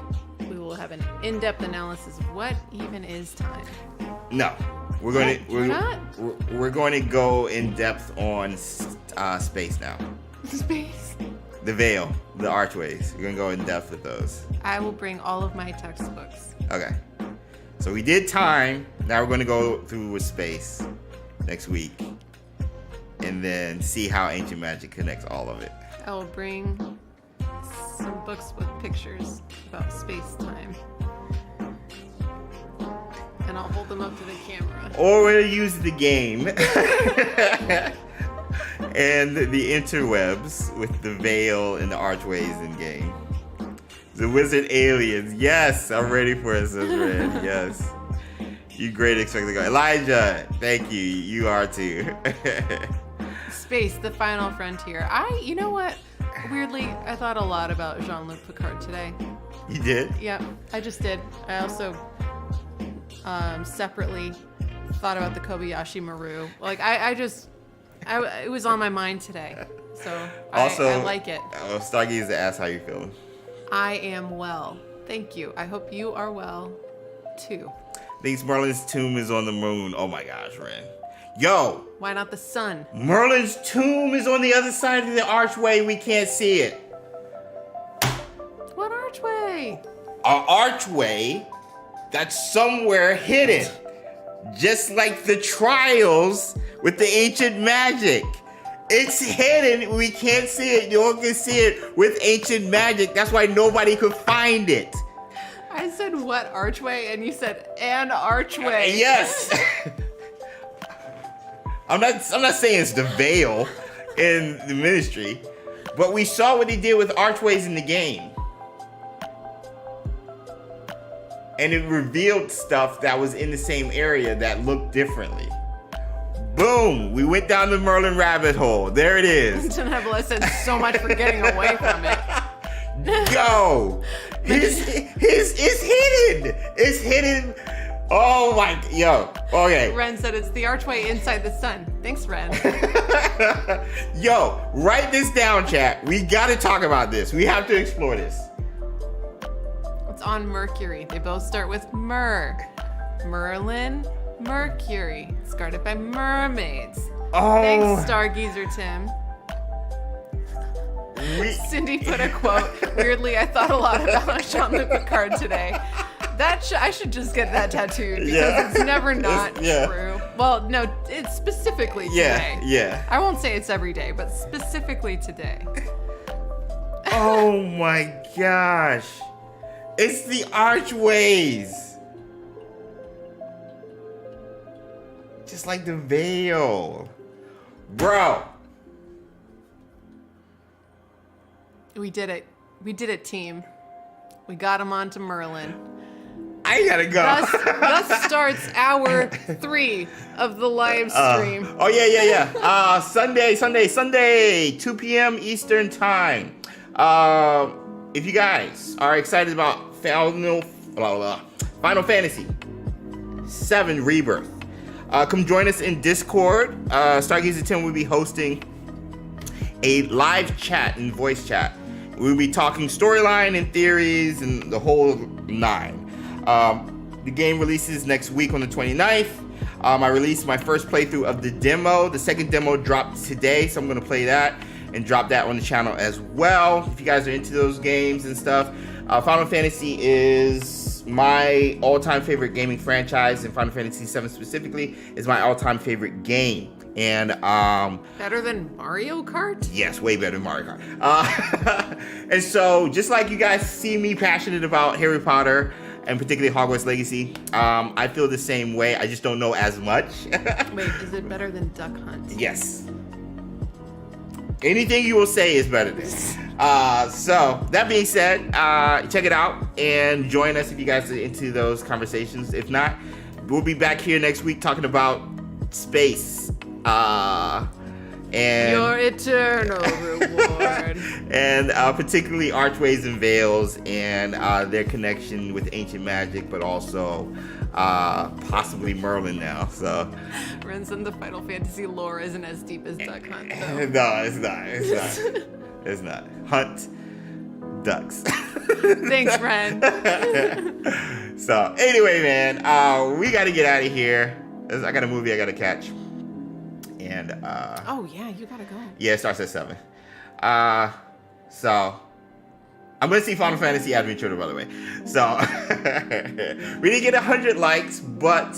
we will have an in-depth analysis of what even is time. No. We're going to go in depth on space now. Space? The veil, the archways. We're going to go in depth with those. I will bring all of my textbooks. Okay. So we did time. Now we're going to go through with space next week. And then see how Ancient Magic connects all of it. I will bring some books with pictures about space-time. And I'll hold them up to the camera. Or we'll use the game and the interwebs with the veil and the archways in game. The wizard aliens. Yes, I'm ready for it, says Red. Yes. You great XpectoGO. Elijah, thank you. You are too. Space, the final frontier. You know what? Weirdly, I thought a lot about Jean-Luc Picard today. You did? Yep, I just did. I also separately thought about the Kobayashi Maru. Like it was on my mind today. So also, I like it. Stargazer asked how you feeling. I am well. Thank you. I hope you are well too. Thinks Merlin's tomb is on the moon. Oh my gosh, Ren. Yo! Why not the sun? Merlin's tomb is on the other side of the archway. We can't see it. What archway? An archway that's somewhere hidden. Just like the trials with the ancient magic. It's hidden. We can't see it. No one can see it with ancient magic. That's why nobody could find it. I said what archway? And you said an archway. Yes. I'm not saying it's the veil in the ministry, but we saw what they did with archways in the game. And it revealed stuff that was in the same area that looked differently. Boom! We went down the Merlin rabbit hole. There it is. Nebula said so much for getting away from it. Yo! It's hidden! It's hidden. Oh my, yo, okay. Ren said it's the archway inside the sun. Thanks, Ren. Yo, write this down, chat. We gotta talk about this. We have to explore this. It's on Mercury. They both start with Mer. Merlin, Mercury. It's guarded by mermaids. Oh. Thanks, Stargazer Tim. Cindy put a quote. Weirdly, I thought a lot about Jean-Luc Picard today. I should just get that tattooed because it's never not true. Well, no, it's specifically today. Yeah. I won't say it's every day, but specifically today. Oh my gosh. It's the archways. Just like the veil. Bro. We did it. We did it, team. We got him onto Merlin. I gotta go. Thus starts hour 3 of the live stream. Sunday, 2 p.m. Eastern time. If you guys are excited about Final Fantasy 7 Rebirth, come join us in Discord. Stargazer Tim will be hosting a live chat and voice chat. We'll be talking storyline and theories and the whole 9. The game releases next week on the 29th. I released my first playthrough of the demo. The second demo dropped today, so I'm going to play that and drop that on the channel as well. If you guys are into those games and stuff, Final Fantasy is my all-time favorite gaming franchise, and Final Fantasy VII specifically is my all-time favorite game. And better than Mario Kart? Yes, way better than Mario Kart. And so, just like you guys see me passionate about Harry Potter, and particularly Hogwarts Legacy, I feel the same way. I just don't know as much. Wait, is it better than Duck Hunt? Yes. Anything you will say is better than. So, that being said, check it out and join us if you guys are into those conversations. If not, we'll be back here next week talking about space. And your eternal reward. And particularly archways and veils and their connection with ancient magic, but also possibly Merlin now. So Renson, the Final Fantasy lore isn't as deep as Duck Hunt. No, it's not. Hunt ducks. Thanks, Ren. So anyway, man, we got to get out of here. I got a movie I got to catch. And oh yeah, you gotta go. Yeah, it starts at 7. So I'm gonna see Final Fantasy Adventure, by the way. So we didn't get 100 likes, but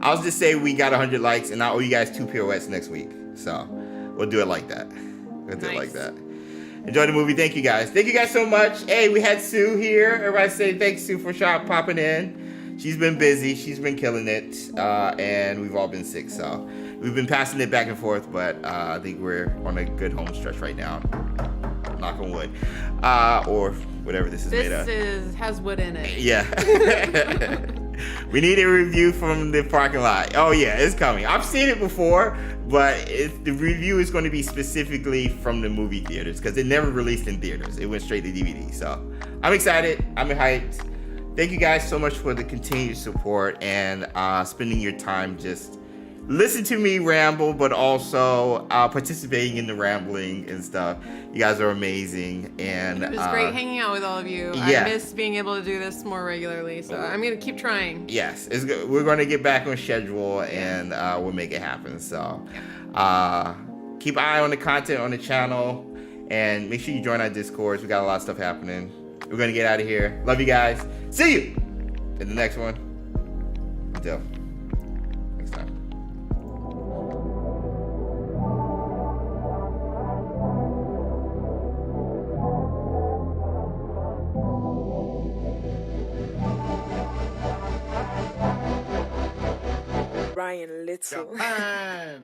I'll just say we got 100 likes, and I owe you guys 2 pirouettes next week. So we'll do it like that. Do it like that. Enjoy the movie. Thank you guys. Thank you guys so much. Hey, we had Sue here. Everybody say thanks, Sue, for popping in. She's been busy. She's been killing it, and we've all been sick. So we've been passing it back and forth, but I think we're on a good home stretch right now. Knock on wood. Or whatever this is made of. This has wood in it. Yeah. We need a review from the parking lot. Oh, yeah, it's coming. I've seen it before, but the review is going to be specifically from the movie theaters because it never released in theaters. It went straight to DVD. So I'm excited. I'm hyped. Thank you guys so much for the continued support and spending your time just listen to me ramble, but also participating in the rambling and stuff. You guys are amazing, and it was great hanging out with all of you. Yeah. I miss being able to do this more regularly, so I'm gonna keep trying. Yes, it's good. We're gonna get back on schedule, and we'll make it happen. So keep an eye on the content on the channel, and make sure you join our Discords. We got a lot of stuff happening. We're gonna get out of here. Love you guys. See you in the next one. Until next time. Ryan Little. Japan.